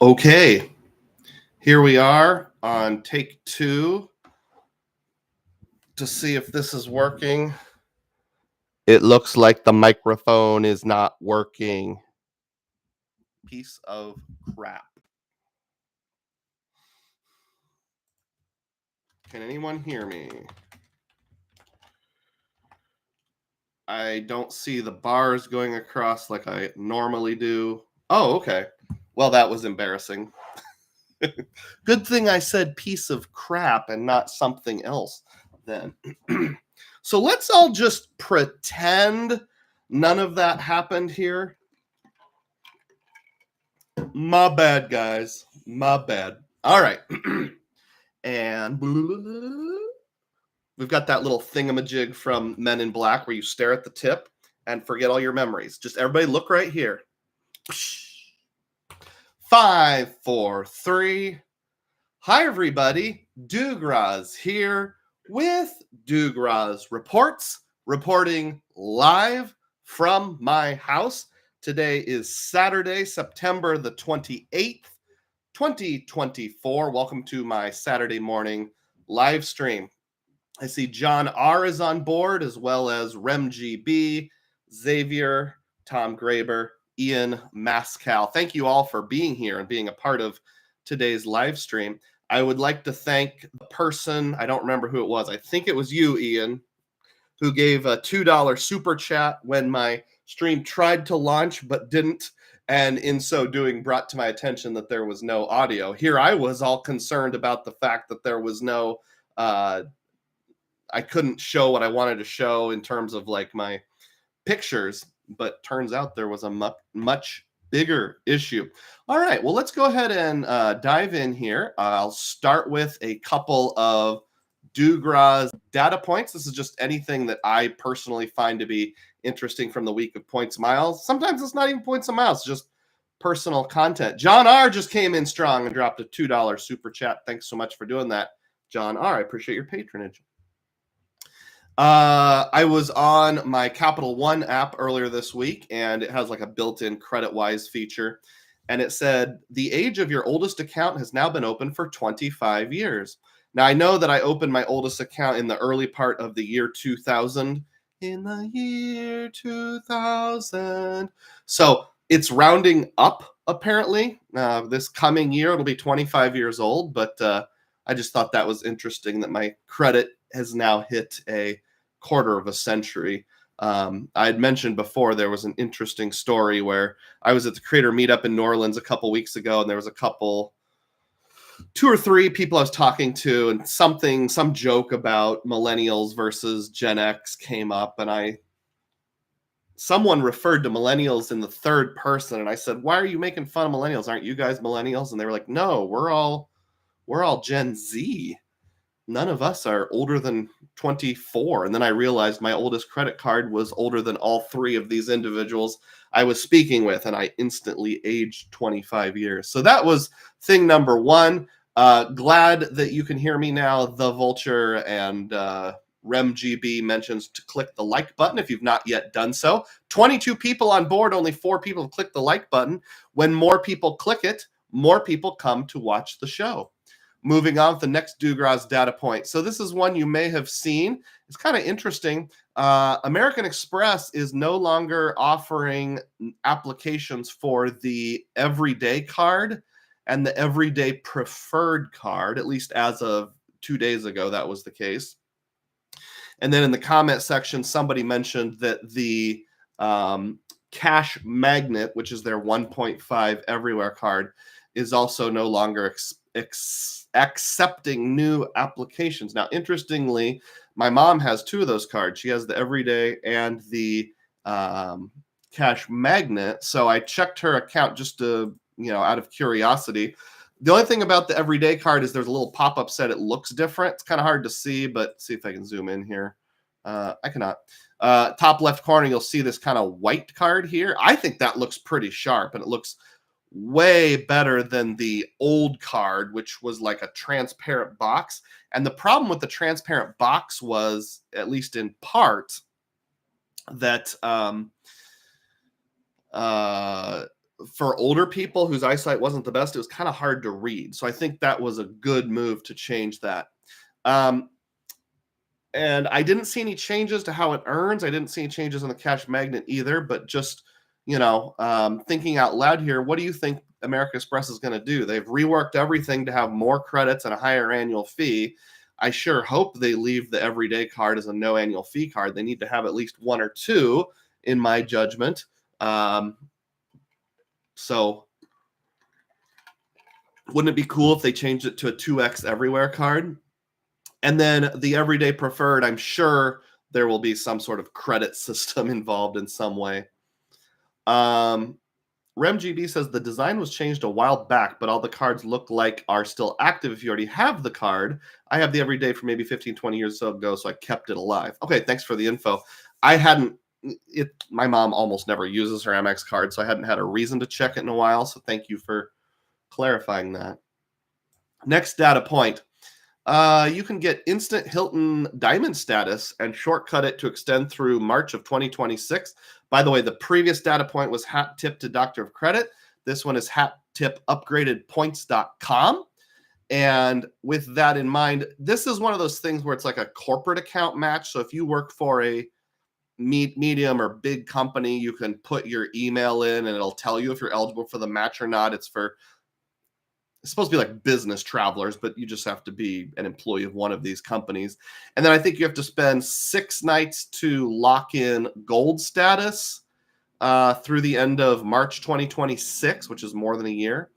Okay, here we are on take 2 to see if this is working. It looks like the microphone is not working. Piece of crap. Can anyone hear me? I don't see the bars going across like I normally do. Oh, okay. Well, that was embarrassing. Good thing I said piece of crap and not something else then. So let's all just pretend none of that happened here. My bad, guys. My bad. All right. And we've got that little thingamajig from Men in Black where you stare at the tip and forget all your memories. Just everybody look right here. 5, 4, 3. Hi, everybody. DUGROZ here with DUGROZ Reports, reporting live from my house. Today is Saturday, September the 28th, 2024. Welcome to my Saturday morning live stream. I see John R. is on board, as well as RemGB, Xavier, Tom Graber, Ian Mascal. Thank you all for being here and being a part of today's live stream. I would like to thank the person, I don't remember who it was. I think it was you, Ian, who gave a $2 super chat when my stream tried to launch but didn't. And in so doing, brought to my attention that there was no audio. Here I was all concerned about the fact that there was no, I couldn't show what I wanted to show in terms of like my pictures, but turns out there was a much bigger issue. All right, well, let's go ahead and dive in here. I'll start with a couple of DUGROZ data points. This is just anything that I personally find to be interesting from the week of points miles. Sometimes it's not even points and miles, just personal content. John R. just came in strong and dropped a $2 super chat. Thanks so much for doing that, John R. I appreciate your patronage. I was on my Capital One app earlier this week, and it has like a built-in credit-wise feature. And it said, the age of your oldest account has now been open for 25 years. Now, I know that I opened my oldest account in the early part of the year 2000. In the year 2000. So it's rounding up, apparently. This coming year, it'll be 25 years old. But I just thought that was interesting that my credit has now hit a quarter of a century. I had mentioned before there was an interesting story where I was at the creator meetup in New Orleans a couple weeks ago, and there was two or three people I was talking to, and some joke about millennials versus Gen X came up, and someone referred to millennials in the third person, and I said, why are you making fun of millennials? Aren't you guys millennials? And they were like, no, we're all Gen Z. None of us are older than 24. And then I realized my oldest credit card was older than all three of these individuals I was speaking with, and I instantly aged 25 years. So that was thing number one. Glad that you can hear me now. The Vulture and RemGB mentions to click the like button if you've not yet done so. 22 people on board, only 4 people have clicked the like button. When more people click it, more people come to watch the show. Moving on to the next DUGROZ data point. So this is one you may have seen. It's kind of interesting. American Express is no longer offering applications for the everyday card and the everyday preferred card, at least as of 2 days ago, that was the case. And then in the comment section, somebody mentioned that the Cash Magnet, which is their 1.5 everywhere card, is also no longer accepting new applications. Now, interestingly, my mom has 2 of those cards. She has the everyday and the Cash Magnet. So I checked her account just to, out of curiosity. The only thing about the everyday card is there's a little pop-up said it looks different. It's kind of hard to see, but see if I can zoom in here. I cannot. Top left corner, you'll see this kind of white card here. I think that looks pretty sharp, and it looks way better than the old card, which was like a transparent box. And the problem with the transparent box was, at least in part, that for older people whose eyesight wasn't the best, it was kind of hard to read. So I think that was a good move to change that. Um, and I didn't see any changes to how it earns. I didn't see any changes on the cash magnet either. But just, thinking out loud here, what do you think American Express is going to do? They've reworked everything to have more credits and a higher annual fee. I sure hope they leave the everyday card as a no annual fee card. They need to have at least one or two, in my judgment. So wouldn't it be cool if they changed it to a 2x everywhere card? And then the everyday preferred, I'm sure there will be some sort of credit system involved in some way. RemGB says the design was changed a while back, but all the cards look like are still active if you already have the card. I have the everyday for maybe 15, 20 years ago, so I kept it alive. Okay, thanks for the info. I hadn't, my mom almost never uses her AMEX card, so I hadn't had a reason to check it in a while, so thank you for clarifying that. Next data point. You can get instant Hilton Diamond status and shortcut it to extend through March of 2026. By the way, the previous data point was hat tip to Doctor of Credit. This one is hat tip upgradedpoints.com. And with that in mind, this is one of those things where it's like a corporate account match. So if you work for a medium or big company, you can put your email in and it'll tell you if you're eligible for the match or not. It's supposed to be like business travelers, but you just have to be an employee of one of these companies. And then I think you have to spend 6 nights to lock in gold status through the end of March 2026, which is more than a year.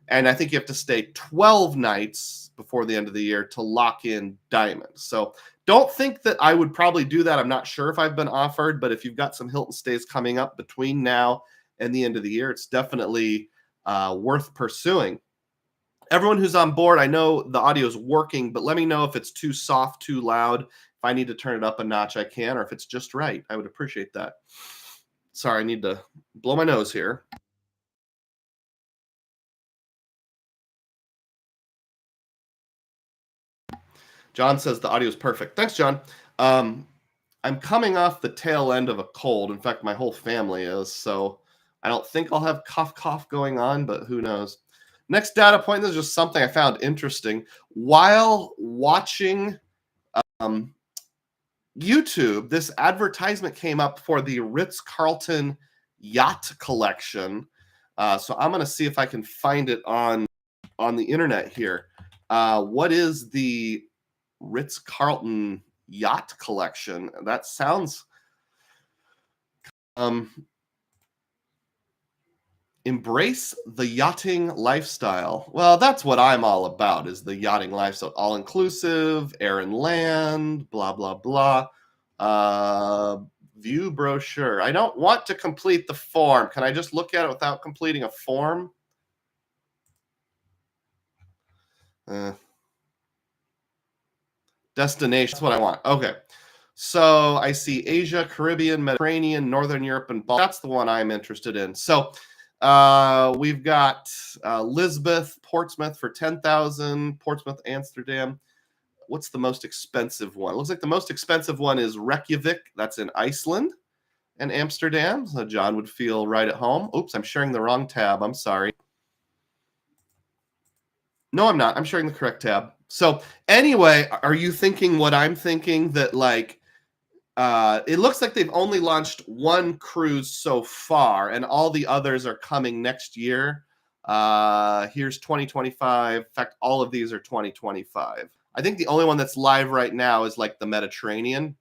And I think you have to stay 12 nights before the end of the year to lock in diamond. So don't think that I would probably do that. I'm not sure if I've been offered, but if you've got some Hilton stays coming up between now and the end of the year, it's definitely worth pursuing. Everyone who's on board, I know the audio is working, but let me know if it's too soft, too loud. If I need to turn it up a notch, I can, or if it's just right. I would appreciate that. Sorry, I need to blow my nose here. John says the audio is perfect. Thanks, John. I'm coming off the tail end of a cold. In fact, my whole family is, so I don't think I'll have cough going on, but who knows. Next data point, this is just something I found interesting. While watching YouTube, this advertisement came up for the Ritz-Carlton yacht collection. So I'm going to see if I can find it on the internet here. What is the Ritz-Carlton yacht collection? That sounds... Embrace the yachting lifestyle. Well, that's what I'm all about, is the yachting lifestyle. All-inclusive, air and land, blah, blah, blah. View brochure. I don't want to complete the form. Can I just look at it without completing a form? Destination. That's what I want. Okay. So I see Asia, Caribbean, Mediterranean, Northern Europe, and Baltic. That's the one I'm interested in. So we've got Lisbeth, Portsmouth for $10,000. Portsmouth, Amsterdam. What's the most expensive one? It looks like the most expensive one is Reykjavik. That's in Iceland, and Amsterdam. So John would feel right at home. Oops, I'm sharing the wrong tab. I'm sorry. No, I'm not. I'm sharing the correct tab. So anyway, are you thinking what I'm thinking, that like it looks like they've only launched one cruise so far, and all the others are coming next year. Here's 2025. In fact, all of these are 2025. I think the only one that's live right now is like the Mediterranean.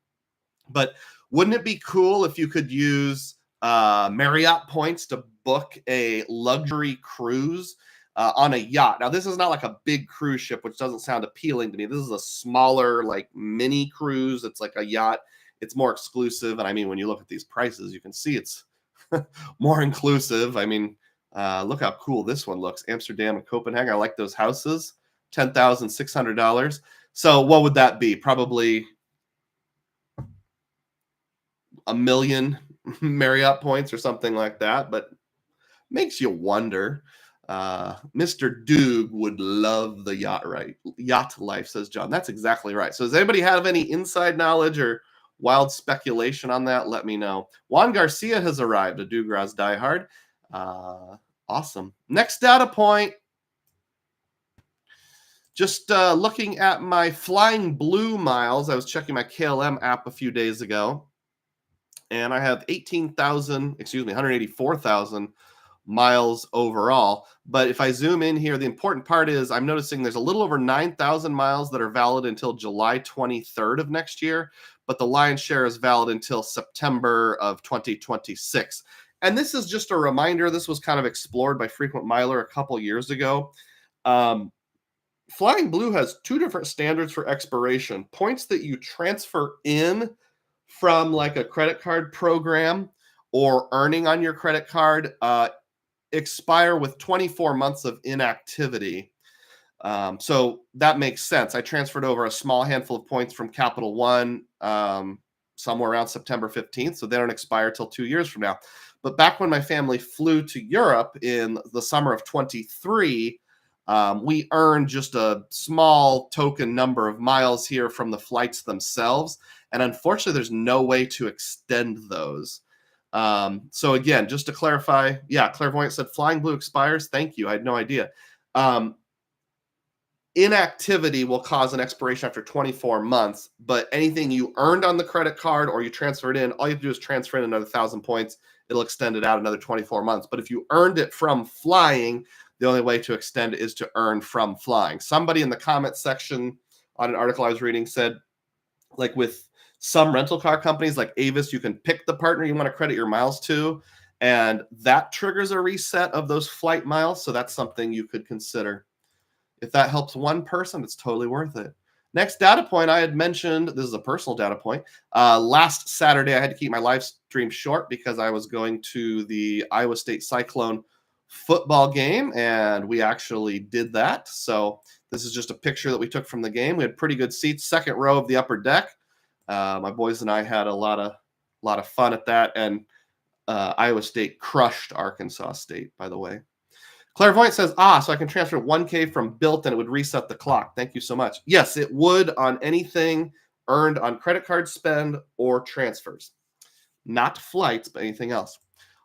But wouldn't it be cool if you could use Marriott points to book a luxury cruise on a yacht? Now, this is not like a big cruise ship, which doesn't sound appealing to me. This is a smaller, like mini cruise. It's like a yacht. It's more exclusive. And I mean, when you look at these prices, you can see it's more inclusive. I mean, look how cool this one looks. Amsterdam and Copenhagen. I like those houses. $10,600. So what would that be? Probably a million Marriott points or something like that. But makes you wonder. Mr. Doug would love the yacht life, says John. That's exactly right. So does anybody have any inside knowledge or wild speculation on that? Let me know. Juan Garcia has arrived, a DUGROZ diehard. Awesome. Next data point. Just looking at my Flying Blue miles. I was checking my KLM app a few days ago, and I have 184,000 miles overall. But if I zoom in here, the important part is I'm noticing there's a little over 9,000 miles that are valid until July 23rd of next year, but the lion's share is valid until September of 2026. And this is just a reminder. This was kind of explored by Frequent Miler a couple years ago. Flying Blue has two different standards for expiration. Points that you transfer in from like a credit card program or earning on your credit card expire with 24 months of inactivity. So that makes sense. I transferred over a small handful of points from Capital One somewhere around September 15th, so they don't expire till 2 years from now. But back when my family flew to Europe in the summer of 23, we earned just a small token number of miles here from the flights themselves. And unfortunately, there's no way to extend those. So again, just to clarify, yeah, Clairvoyant said Flying Blue expires. Thank you. I had no idea. Inactivity will cause an expiration after 24 months, but anything you earned on the credit card or you transferred in, all you have to do is transfer in another 1,000 points. It'll extend it out another 24 months. But if you earned it from flying, the only way to extend it is to earn from flying. Somebody in the comments section on an article I was reading said, like with some rental car companies like Avis, you can pick the partner you want to credit your miles to, and that triggers a reset of those flight miles. So that's something you could consider. If that helps one person, it's totally worth it. Next data point I had mentioned, this is a personal data point. Last Saturday, I had to keep my live stream short because I was going to the Iowa State Cyclone football game, and we actually did that. So this is just a picture that we took from the game. We had pretty good seats, second row of the upper deck. My boys and I had a lot of fun at that, and Iowa State crushed Arkansas State, by the way. Clairvoyant says, so I can transfer 1K from Built and it would reset the clock. Thank you so much. Yes, it would on anything earned on credit card spend or transfers. Not flights, but anything else.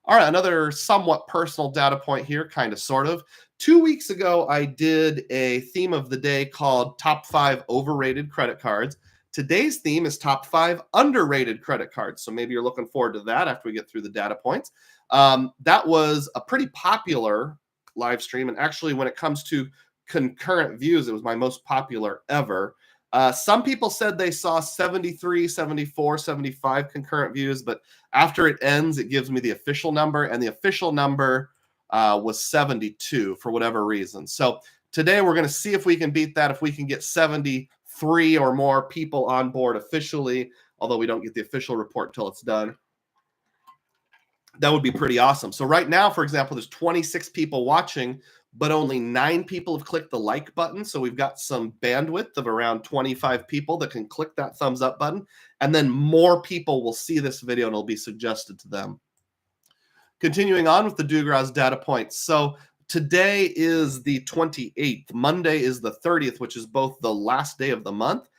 All right, another somewhat personal data point here, kind of, sort of. 2 weeks ago, I did a theme of the day called Top 5 Overrated Credit Cards. Today's theme is Top 5 Underrated Credit Cards. So maybe you're looking forward to that after we get through the data points. That was a pretty popular live stream, and actually when it comes to concurrent views, it was my most popular ever. Some people said they saw 73, 74, 75 concurrent views, but after it ends, it gives me the official number, and the official number was 72 for whatever reason. So today we're going to see if we can beat that, if we can get 73 or more people on board officially, although we don't get the official report until it's done. That would be pretty awesome. So right now, for example, there's 26 people watching, but only 9 people have clicked the like button. So we've got some bandwidth of around 25 people that can click that thumbs up button. And then more people will see this video and it'll be suggested to them. Continuing on with the DUGROZ data points. So today is the 28th. Monday is the 30th, which is both the last day of the month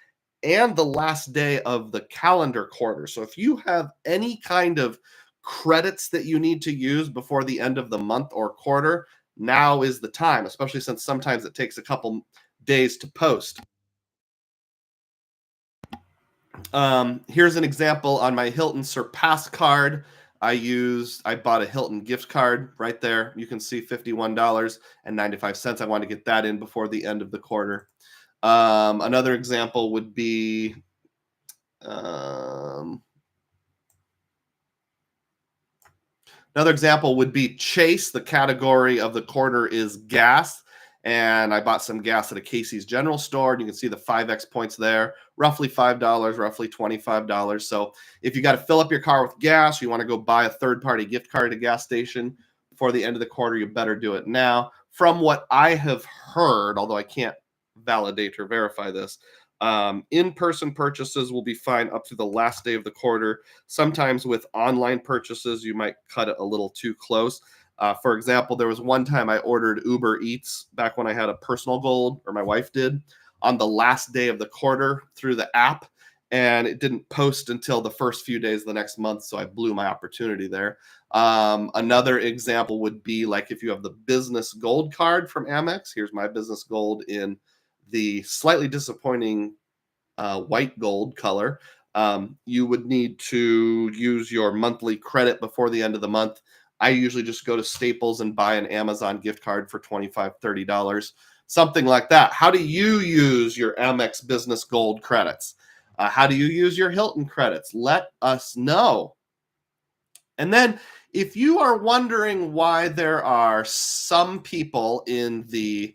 and the last day of the calendar quarter. So if you have any kind of credits that you need to use before the end of the month or quarter, now is the time, especially since sometimes it takes a couple days to post. Here's an example on my Hilton Surpass card. I bought a Hilton gift card right there. You can see $51.95. I want to get that in before the end of the quarter. Another example would be Chase. The category of the quarter is gas. And I bought some gas at a Casey's General Store. And you can see the 5X points there. Roughly $5, roughly $25. So if you got to fill up your car with gas, you want to go buy a third-party gift card at a gas station before the end of the quarter, you better do it now. From what I have heard, although I can't validate or verify this, in-person purchases will be fine up to the last day of the quarter. Sometimes with online purchases, you might cut it a little too close. For example, there was one time I ordered Uber Eats back when I had a personal gold, or my wife did, on the last day of the quarter through the app. and it didn't post until the first few days of the next month, so I blew my opportunity there. Another example would be like if you have the business gold card from Amex. Here's my business gold in the slightly disappointing white gold color. You would need to use your monthly credit before the end of the month. I usually just go to Staples and buy an Amazon gift card for $25, $30, something like that. How do you use your Amex Business Gold credits? How do you use your Hilton credits? Let us know. And then if you are wondering why there are some people in the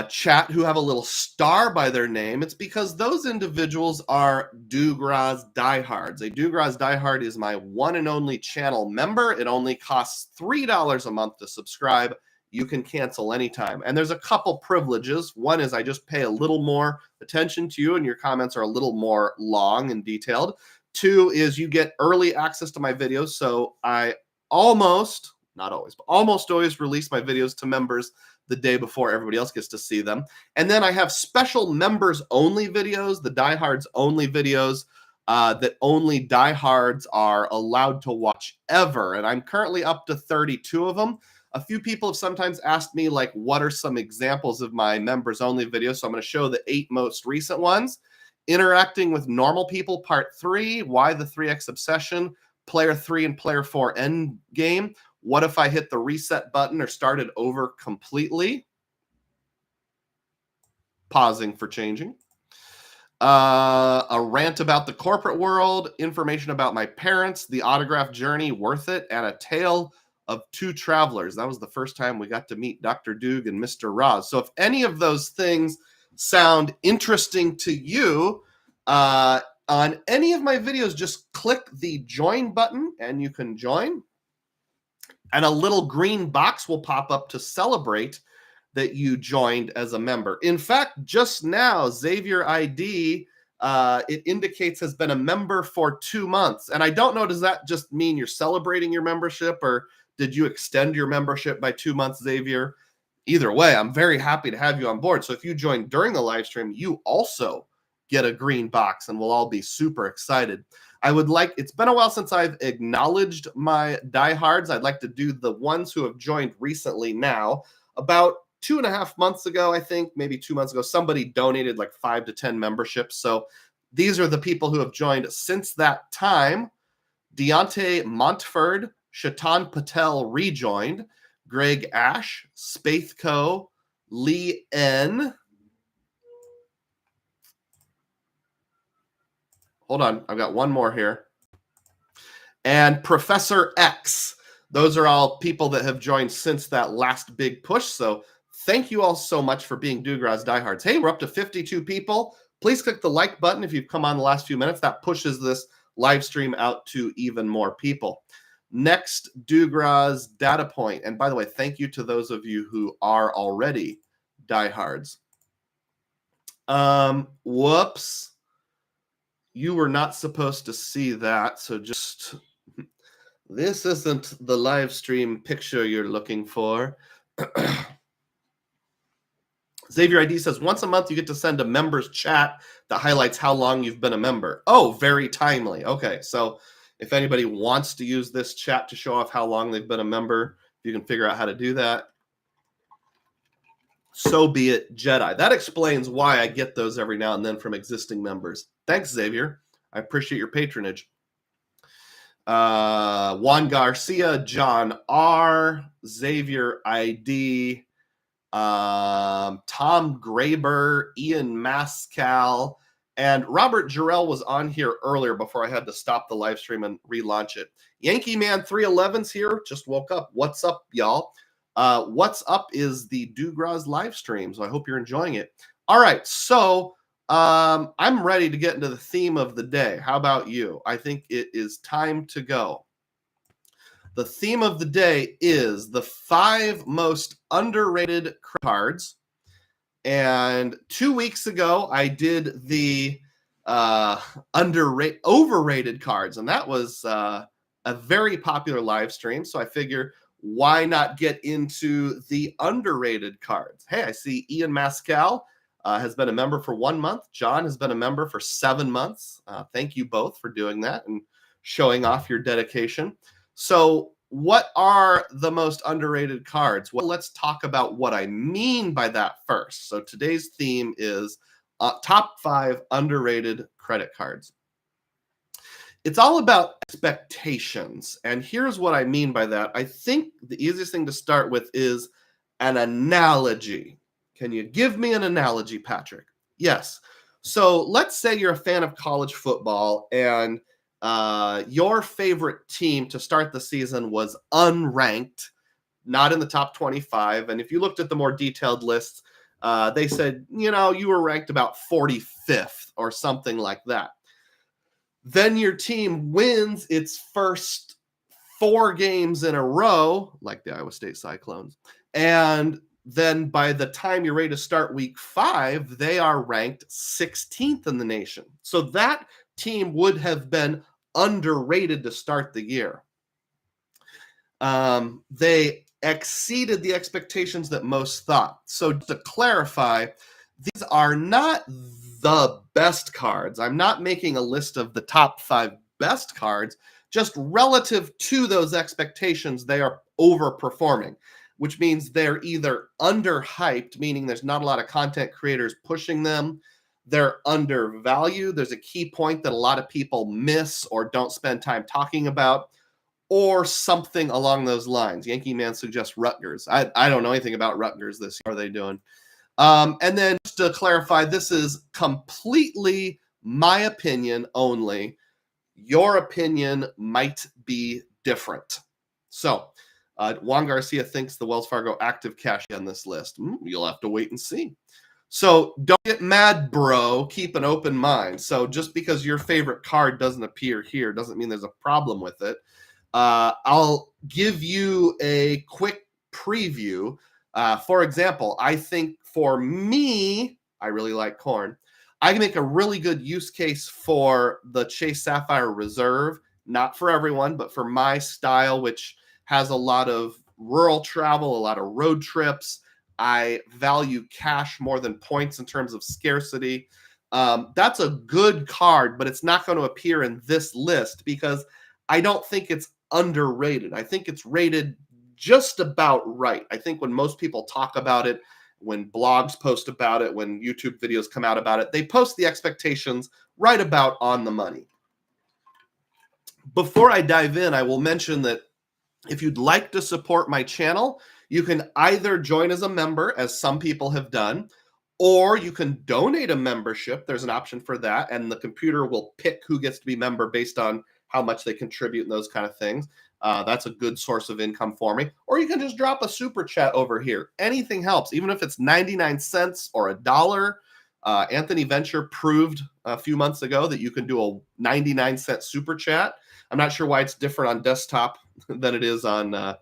chat who have a little star by their name, it's because those individuals are DUGROZ Diehards. A DUGROZ Diehard is my one and only channel member. It only costs $3 a month to subscribe. You can cancel anytime. And there's a couple privileges. One is I just pay a little more attention to you and your comments are a little more long and detailed. Two is you get early access to my videos. So I almost, not always, but almost always release my videos to members the day before everybody else gets to see them. And then I have special members only videos, the Diehards only videos that only Diehards are allowed to watch ever. And I'm currently up to 32 of them. A few people have sometimes asked me, like, what are some examples of my members only videos? So I'm going to show the 8 most recent ones. Interacting with Normal People, Part 3, Why the 3X Obsession, Player 3 and Player 4 End Game. What if I hit the reset button or started over completely? Pausing for changing. A rant about the corporate world, information about my parents, the autograph journey, worth it, and a tale of 2 travelers. That was the first time we got to meet Dr. Doug and Mr. Roz. So if any of those things sound interesting to you, on any of my videos, just click the join button and you can join. And a little green box will pop up to celebrate that you joined as a member. In fact, just now, Xavier ID, it indicates has been a member for 2 months. And I don't know, does that just mean you're celebrating your membership, or did you extend your membership by 2 months, Xavier? Either way, I'm very happy to have you on board. So if you join during the live stream, you also get a green box, and we'll all be super excited. It's been a while since I've acknowledged my diehards. I'd like to do the ones who have joined recently now. About 2.5 months ago, I think, maybe 2 months ago, somebody donated like 5 to 10 memberships. So these are the people who have joined since that time. Deontay Montford, Shaitan Patel rejoined, Greg Ash, Spaithco, Lee N. Hold on, I've got one more here. And Professor X. Those are all people that have joined since that last big push. So thank you all so much for being DUGROZ Diehards. Hey, we're up to 52 people. Please click the like button if you've come on the last few minutes. That pushes this live stream out to even more people. Next DUGROZ data point. And by the way, thank you to those of you who are already diehards. Whoops. You were not supposed to see that, so just, this isn't the live stream picture you're looking for. Xavier ID says, once a month you get to send a member's chat that highlights how long you've been a member. Oh, very timely. Okay, so if anybody wants to use this chat to show off how long they've been a member, you can figure out how to do that. So be it, Jedi. That explains why I get those every now and then from existing members. Thanks, Xavier. I appreciate your patronage. Juan Garcia, John R, Xavier ID, Tom Graber, Ian Mascal, and Robert Jarrell was on here earlier before I had to stop the live stream and relaunch it. Yankee Man 311's here. Just woke up. What's up, y'all? What's up is the DUGROZ live stream, so I hope you're enjoying it. All right, so I'm ready to get into the theme of the day. How about you? I think it is time to go. The theme of the day is the 5 most underrated cards. And 2 weeks ago, I did the overrated cards, and that was a very popular live stream. So I figure, why not get into the underrated cards? Hey, I see Ian Mascal. has been a member for 1 month. John has been a member for 7 months. Thank you both for doing that and showing off your dedication. So what are the most underrated cards? Well, let's talk about what I mean by that first. So today's theme is top 5 underrated credit cards. It's all about expectations. And here's what I mean by that. I think the easiest thing to start with is an analogy. Can you give me an analogy, Patrick? Yes. So let's say you're a fan of college football and your favorite team to start the season was unranked, not in the top 25. And if you looked at the more detailed lists, they said, you were ranked about 45th or something like that. Then your team wins its first 4 games in a row, like the Iowa State Cyclones. And then by the time you're ready to start week 5, they are ranked 16th in the nation. So that team would have been underrated to start the year. They exceeded the expectations that most thought. So to clarify, these are not the best cards. I'm not making a list of the top 5 best cards. Just relative to those expectations, they are overperforming, which means they're either underhyped, meaning there's not a lot of content creators pushing them. They're undervalued. There's a key point that a lot of people miss or don't spend time talking about, or something along those lines. Yankee Man suggests Rutgers. I don't know anything about Rutgers this year. What are they doing? And then just to clarify, this is completely my opinion only. Your opinion might be different. So Juan Garcia thinks the Wells Fargo active cash on this list. You'll have to wait and see. So don't get mad, bro. Keep an open mind. So just because your favorite card doesn't appear here doesn't mean there's a problem with it. I'll give you a quick preview. For example, I think for me, I really like corn. I can make a really good use case for the Chase Sapphire Reserve. Not for everyone, but for my style, which has a lot of rural travel, a lot of road trips. I value cash more than points in terms of scarcity. That's a good card, but it's not going to appear in this list because I don't think it's underrated. I think it's rated just about right. I think when most people talk about it, when blogs post about it, when YouTube videos come out about it, they post the expectations right about on the money. Before I dive in, I will mention that if you'd like to support my channel, you can either join as a member, as some people have done, or you can donate a membership. There's an option for that, and the computer will pick who gets to be member based on how much they contribute and those kind of things. That's a good source of income for me. Or you can just drop a super chat over here. Anything helps, even if it's 99 cents or $1. Anthony Venture proved a few months ago that you can do a 99-cent super chat. I'm not sure why it's different on desktop than it is on the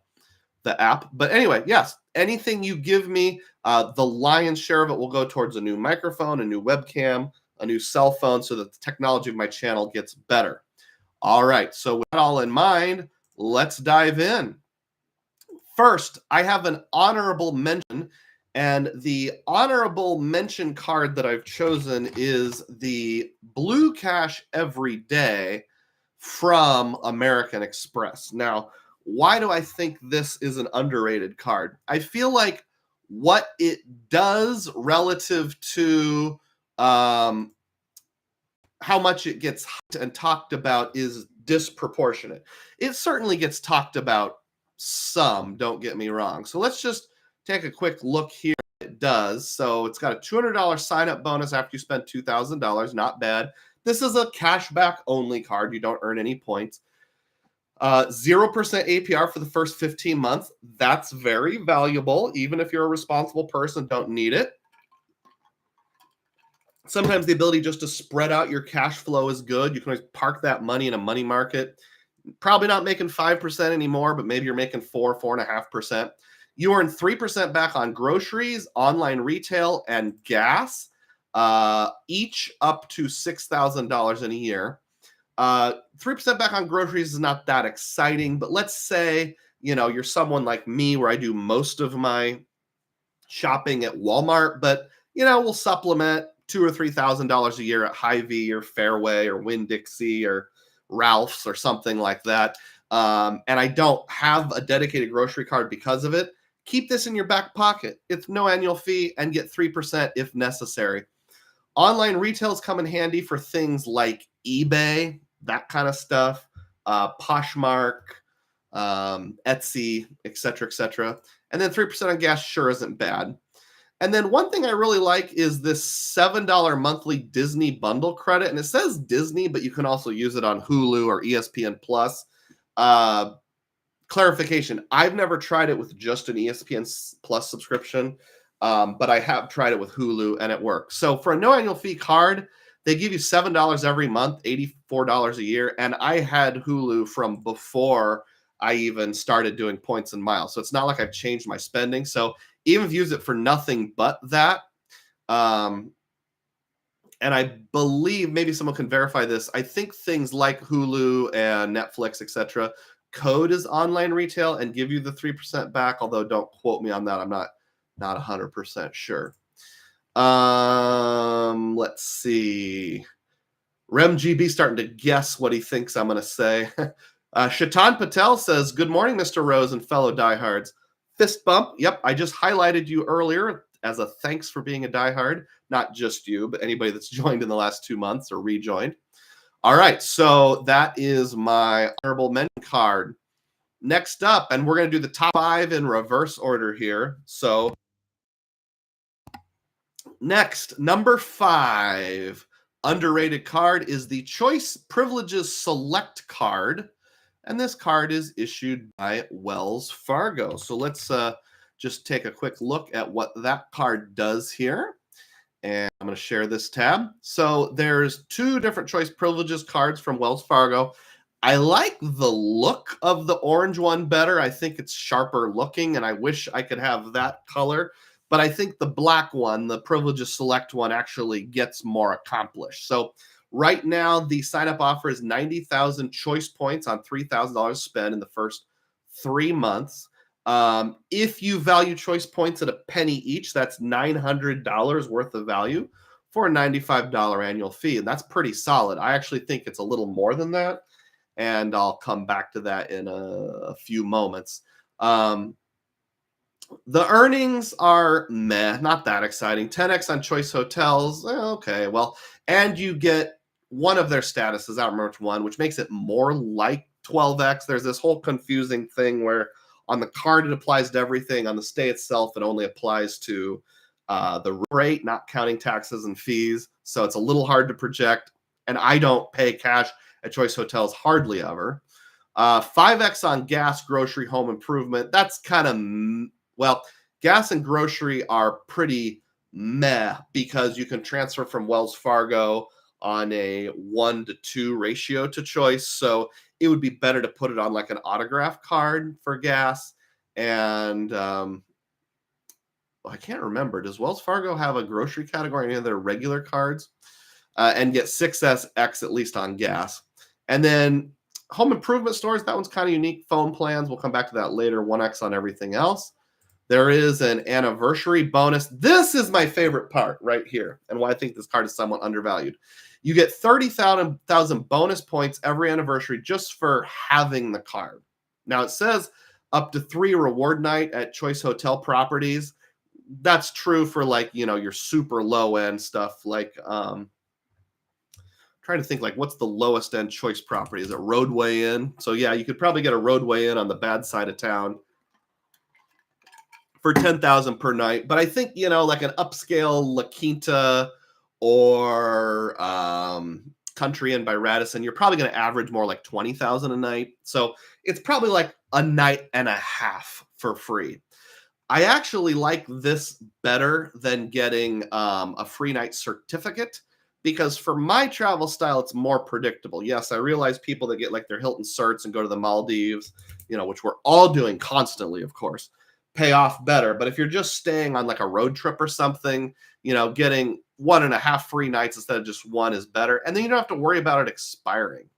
app. But anyway, yes, anything you give me, the lion's share of it will go towards a new microphone, a new webcam, a new cell phone, so that the technology of my channel gets better. All right, so with that all in mind, let's dive in. First, I have an honorable mention, and the honorable mention card that I've chosen is the Blue Cash Everyday from American Express. Now, why do I think this is an underrated card? I feel like what it does relative to how much it gets hyped and talked about is disproportionate. It certainly gets talked about some, don't get me wrong. So let's just take a quick look here. It does. So it's got a $200 sign-up bonus after you spend $2,000. Not bad. This is a cashback only card. You don't earn any points. 0% APR for the first 15 months. That's very valuable. Even if you're a responsible person, don't need it. Sometimes the ability just to spread out your cash flow is good. You can always park that money in a money market. Probably not making 5% anymore, but maybe you're making 4.5%. You earn 3% back on groceries, online retail, and gas, each up to $6,000 in a year. 3% back on groceries is not that exciting, but let's say, you're someone like me where I do most of my shopping at Walmart, but we'll supplement $2,000 or $3,000 a year at Hy-Vee or Fairway or Winn-Dixie or Ralph's or something like that. And I don't have a dedicated grocery card because of it. Keep this in your back pocket. It's no annual fee and get 3% if necessary. Online retails come in handy for things like eBay, that kind of stuff, Poshmark, Etsy, etc., etc. And then 3% on gas sure isn't bad. And then one thing I really like is this $7 monthly Disney bundle credit. And it says Disney, but you can also use it on Hulu or ESPN Plus. Clarification, I've never tried it with just an ESPN Plus subscription, but I have tried it with Hulu and it works. So for a no annual fee card, they give you $7 every month, $84 a year. And I had Hulu from before I even started doing points and miles. So it's not like I've changed my spending. So even if you use it for nothing but that, and I believe maybe someone can verify this. I think things like Hulu and Netflix, etc., code is online retail and give you the 3% back. Although don't quote me on that. I'm not 100% sure. Let's see. RemGB starting to guess what he thinks I'm going to say. Shaitan Patel says, "Good morning, Mr. Rose and fellow diehards. Fist bump. Yep, I just highlighted you earlier as a thanks for being a diehard. Not just you, but anybody that's joined in the last 2 months or rejoined. All right, so that is my honorable mention card. Next up, and we're going to do the top 5 in reverse order here. So next, number 5 underrated card is the Choice Privileges Select card. And this card is issued by Wells Fargo. So let's just take a quick look at what that card does here. And I'm going to share this tab. So there's 2 different Choice Privileges cards from Wells Fargo. I like the look of the orange one better. I think it's sharper looking, and I wish I could have that color. But I think the black one, the Privileges Select one, actually gets more accomplished. So right now, the sign-up offer is 90,000 choice points on $3,000 spent in the first 3 months. If you value choice points at a penny each, that's $900 worth of value for a $95 annual fee. And that's pretty solid. I actually think it's a little more than that. And I'll come back to that in a few moments. The earnings are meh, not that exciting. 10x on choice hotels. Okay, well, and you get one of their statuses, I don't remember which one, which makes it more like 12x. There's this whole confusing thing where on the card it applies to everything. On the stay itself, it only applies to the rate, not counting taxes and fees. So it's a little hard to project. And I don't pay cash at Choice Hotels hardly ever. 5x on gas, grocery, home improvement. That's kind of, well, gas and grocery are pretty meh because you can transfer from Wells Fargo on a 1-to-2 ratio to Choice. So it would be better to put it on like an autograph card for gas. And I can't remember. Does Wells Fargo have a grocery category, any of their regular cards? And get 6x at least on gas. And then home improvement stores, that one's kind of unique. Phone plans, we'll come back to that later. 1x on everything else. There is an anniversary bonus. This is my favorite part right here, and why I think this card is somewhat undervalued. You get 30,000 bonus points every anniversary just for having the card. Now it says up to 3 reward night at Choice Hotel properties. That's true for like, your super low end stuff like trying to think like what's the lowest end Choice property? Is it Roadway Inn? So yeah, you could probably get a Roadway Inn on the bad side of town for 10,000 per night. But I think, like an upscale La Quinta or Country Inn by Radisson, you're probably going to average more like 20,000 a night. So it's probably like a night and a half for free. I actually like this better than getting a free night certificate, because for my travel style, it's more predictable. Yes, I realize people that get like their Hilton certs and go to the Maldives, which we're all doing constantly, of course, pay off better. But if you're just staying on like a road trip or something, getting 1.5 free nights instead of just 1 is better. And then you don't have to worry about it expiring.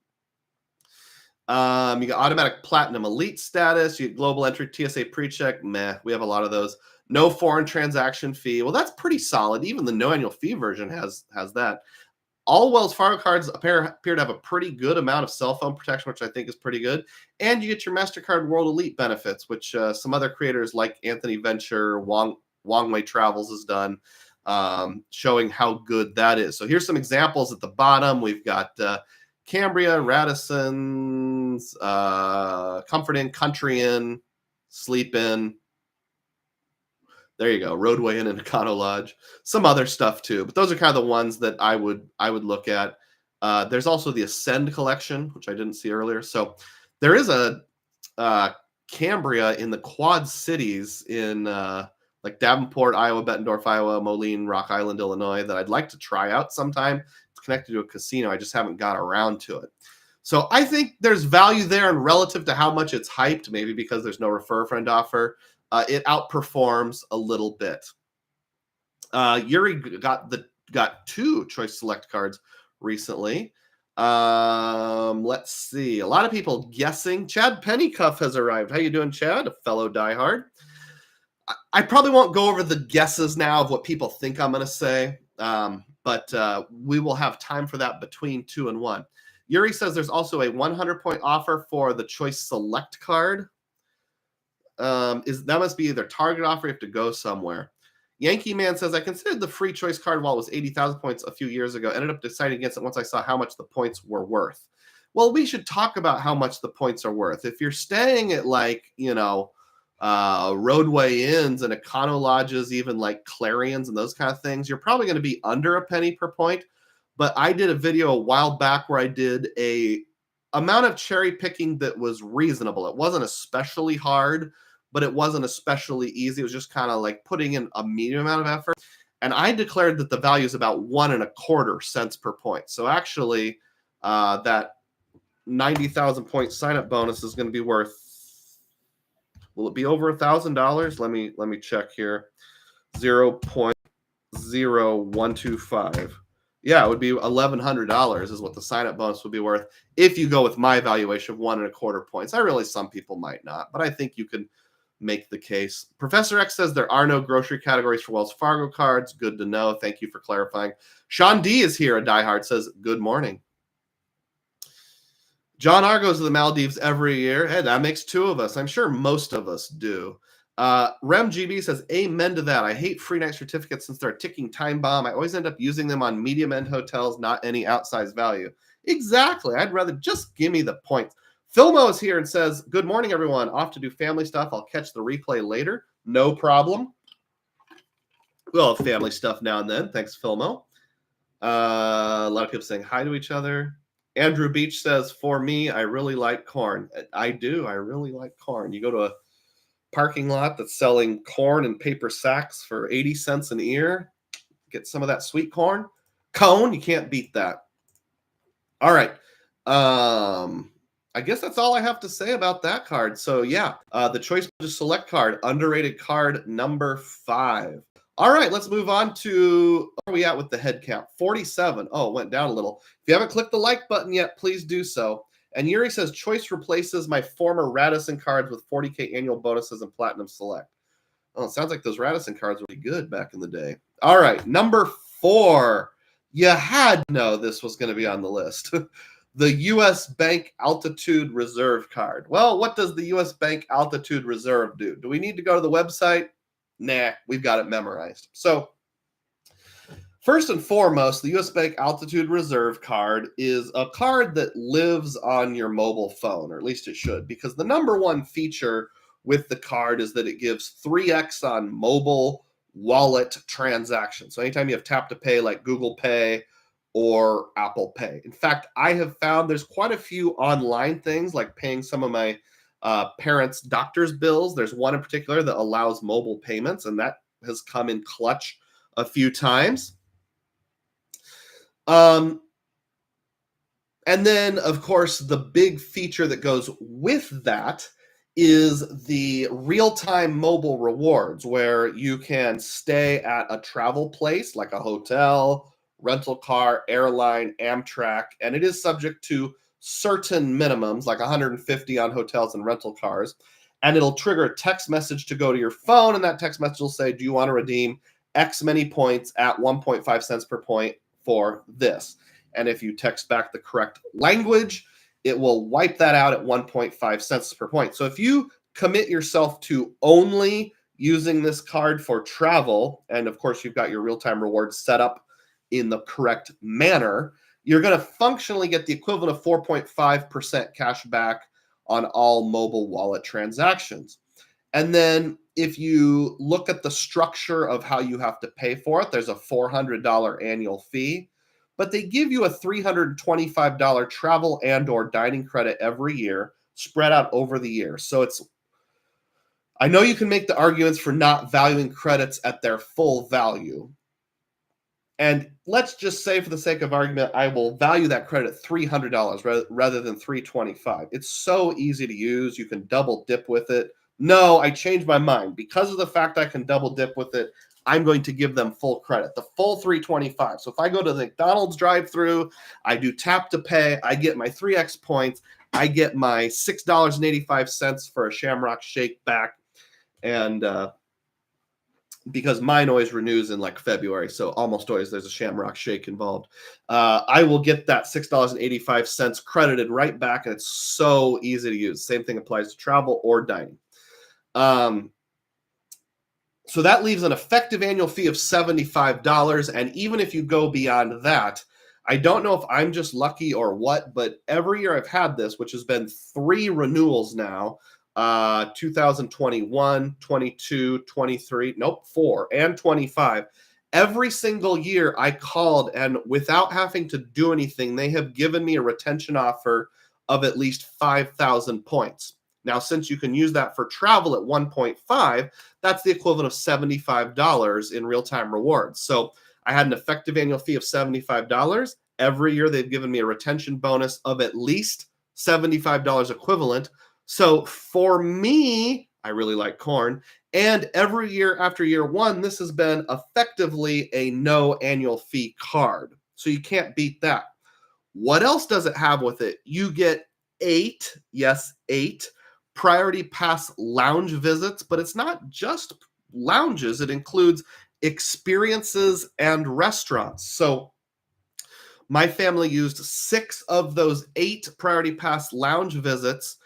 You got automatic platinum elite status. You get global entry, TSA pre-check. Meh, we have a lot of those. No foreign transaction fee. Well, that's pretty solid. Even the no annual fee version has that. All Wells Fargo cards appear to have a pretty good amount of cell phone protection, which I think is pretty good. And you get your MasterCard World Elite benefits, which some other creators like Anthony Venture, Wong Wei Travels has done, showing how good that is. So here's some examples at the bottom. We've got Cambria, Radisson's, Comfort Inn, Country Inn, Sleep Inn. There you go, Roadway Inn and Econo Lodge. Some other stuff too, but those are kind of the ones that I would look at. There's also the Ascend collection, which I didn't see earlier. So there is a Cambria in the Quad Cities in like Davenport, Iowa, Bettendorf, Iowa, Moline, Rock Island, Illinois, that I'd like to try out sometime. It's connected to a casino. I just haven't got around to it. So I think there's value there, and relative to how much it's hyped, maybe because there's no refer a friend offer, it outperforms a little bit. Yuri got 2 Choice Select cards recently. Let's see. A lot of people guessing. Chad Pennycuff has arrived. How you doing, Chad? A fellow diehard. I probably won't go over the guesses now of what people think I'm going to say, but we will have time for that between 2 and 1. Yuri says there's also a 100-point offer for the Choice Select card. That must be either target offer, you have to go somewhere. Yankee Man says, I considered the free choice card while it was 80,000 points a few years ago. Ended up deciding against it once I saw how much the points were worth. Well, we should talk about how much the points are worth. If you're staying at Roadway Inns and Econo Lodges, even like Clarions and those kind of things, you're probably going to be under a penny per point. But I did a video a while back where I did a amount of cherry picking that was reasonable. It wasn't especially hard, but it wasn't especially easy. It was just kind of like putting in a medium amount of effort. And I declared that the value is about 1.25 cents per point. So actually, that 90,000 point sign-up bonus is going to be worth, will it be over $1,000? Let me check here. 0.0125. Yeah, it would be $1,100 is what the sign-up bonus would be worth if you go with my valuation of 1.25 points. I realize some people might not, but I think you can make the case. Professor X says there are no grocery categories for Wells Fargo cards. Good to know. Thank you for clarifying. Sean D is here. A diehard says, good morning. John R goes to the Maldives every year. Hey, that makes 2 of us. I'm sure most of us do. Rem GB says, amen to that. I hate free night certificates since they're a ticking time bomb. I always end up using them on medium end hotels, not any outsized value. Exactly. I'd rather just give me the points. Filmo is here and says, good morning, everyone. Off to do family stuff. I'll catch the replay later. No problem. We'll have family stuff now and then. Thanks, Filmo. A lot of people saying hi to each other. Andrew Beach says, for me, I really like corn. I do. I really like corn. You go to a parking lot that's selling corn in paper sacks for 80 cents an ear. Get some of that sweet corn. Cone, you can't beat that. All right. I guess that's all I have to say about that card. So yeah, the Choice Select card, underrated card number 5. All right, let's move on to, where are we at with the head count? 47. Oh, it went down a little. If you haven't clicked the like button yet, please do so. And Yuri says, Choice replaces my former Radisson cards with 40K annual bonuses and Platinum Select. Oh, it sounds like those Radisson cards were really good back in the day. All right, number 4. You had to know this was going to be on the list. The U.S. Bank Altitude Reserve card. Well, what does the U.S. Bank Altitude Reserve do? Do we need to go to the website? Nah, we've got it memorized. So, first and foremost, the U.S. Bank Altitude Reserve card is a card that lives on your mobile phone, or at least it should, because the number one feature with the card is that it gives 3x on mobile wallet transactions. So anytime you have tap to pay like Google Pay or Apple Pay. In fact, I have found there's quite a few online things like paying some of my parents' doctor's bills. There's one in particular that allows mobile payments, and that has come in clutch a few times. And then, of course, the big feature that goes with that is the real-time mobile rewards, where you can stay at a travel place like a hotel, rental car, airline, Amtrak, and it is subject to certain minimums, like 150 on hotels and rental cars. and it'll trigger a text message to go to your phone, and that text message will say, do you want to redeem X many points at 1.5 cents per point for this? And if you text back the correct language, it will wipe that out at 1.5 cents per point. So if you commit yourself to only using this card for travel, and of course you've got your real-time rewards set up in the correct manner, you're going to functionally get the equivalent of 4.5% cash back on all mobile wallet transactions. And then if you look at the structure of how you have to pay for it, there's a $400 annual fee, but they give you a $325 travel and or dining credit every year spread out over the year. So I know you can make the arguments for not valuing credits at their full value. And let's just say, for the sake of argument, I will value that credit at $300 rather than $325. It's so easy to use. You can double dip with it. No, I changed my mind. Because of the fact I can double dip with it, I'm going to give them full credit, the full $325. So if I go to the McDonald's drive-thru, I do tap to pay, I get my 3x points, I get my $6.85 for a Shamrock Shake back, and because mine always renews in like February, so almost always there's a Shamrock Shake involved. I will get that $6.85 credited right back, and it's so easy to use. Same thing applies to travel or dining. So that leaves an effective annual fee of $75, and even if you go beyond that, I don't know if I'm just lucky or what, but every year I've had this, which has been 3 renewals now, 2021, 22, 23, nope, 4, and 25. Every single year I called, and without having to do anything, they have given me a retention offer of at least 5,000 points. Now, since you can use that for travel at 1.5, that's the equivalent of $75 in real-time rewards. So I had an effective annual fee of $75. Every year they've given me a retention bonus of at least $75 equivalent. So for me, I really like corn. And every year after year 1, this has been effectively a no annual fee card. So you can't beat that. What else does it have with it? You get 8 Priority Pass lounge visits, but it's not just lounges. It includes experiences and restaurants. So my family used 6 of those 8 Priority Pass lounge visits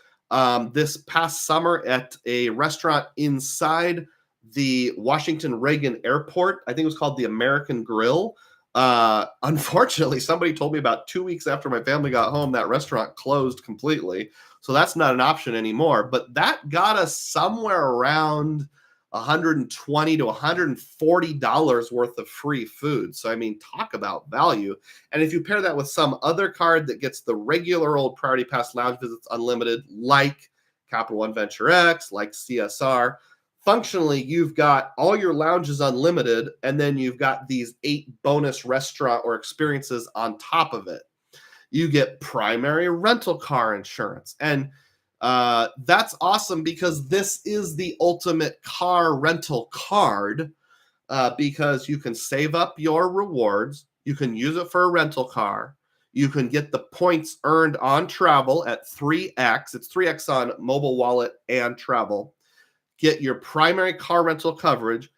this past summer at a restaurant inside the Washington Reagan Airport. I think it was called the American Grill. Unfortunately, somebody told me about 2 weeks after my family got home, that restaurant closed completely. So that's not an option anymore. But that got us somewhere around $120 to $140 worth of free food. So, I mean, talk about value. And if you pair that with some other card that gets the regular old Priority Pass lounge visits unlimited, like Capital One Venture X, like CSR, functionally, you've got all your lounges unlimited, and then you've got these 8 bonus restaurant or experiences on top of it. You get primary rental car insurance. And that's awesome because this is the ultimate car rental card because you can save up your rewards. You can use it for a rental car. You can get the points earned on travel at 3x. It's 3x on mobile wallet and travel. Get your primary car rental coverage,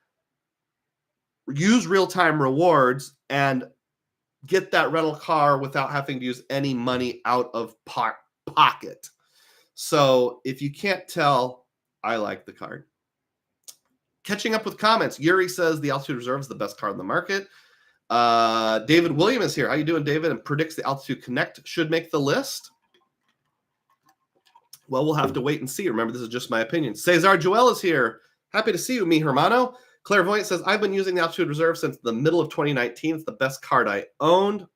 use real-time rewards, and get that rental car without having to use any money out of pocket. So if you can't tell, I like the card. Catching up with comments. Yuri says the Altitude Reserve is the best card in the market. David William is here. How you doing, David? And predicts the Altitude Connect should make the list. Well, we'll have to wait and see. Remember, this is just my opinion. Cesar Joel is here. Happy to see you, mi hermano. Clairvoyant says, I've been using the Altitude Reserve since the middle of 2019. It's the best card I owned.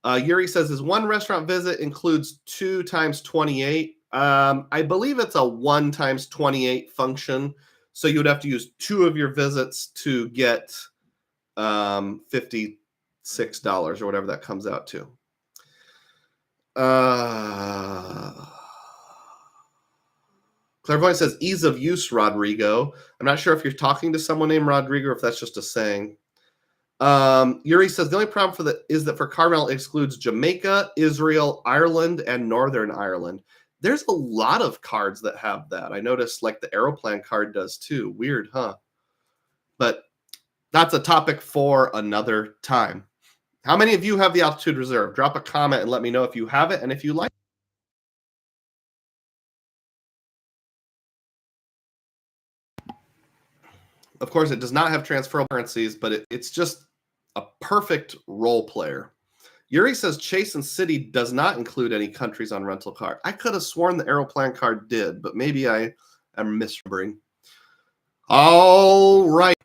Yuri says, his one restaurant visit includes 2 times 28. I believe it's a 1 times 28 function. So you would have to use 2 of your visits to get $56 or whatever that comes out to. Clairvoyant says, ease of use, Rodrigo. I'm not sure if you're talking to someone named Rodrigo or if that's just a saying. Yuri says, the only problem is that for car rental excludes Jamaica, Israel, Ireland, and Northern Ireland. There's a lot of cards that have that. I noticed like the Aeroplan card does too. Weird, huh? But that's a topic for another time. How many of you have the Altitude Reserve? Drop a comment and let me know if you have it and if you like. Of course, it does not have transferable currencies, but it's just a perfect role player. Yuri says Chase and City does not include any countries on rental card. I could have sworn the Aeroplan card did, but maybe I am misremembering. All right.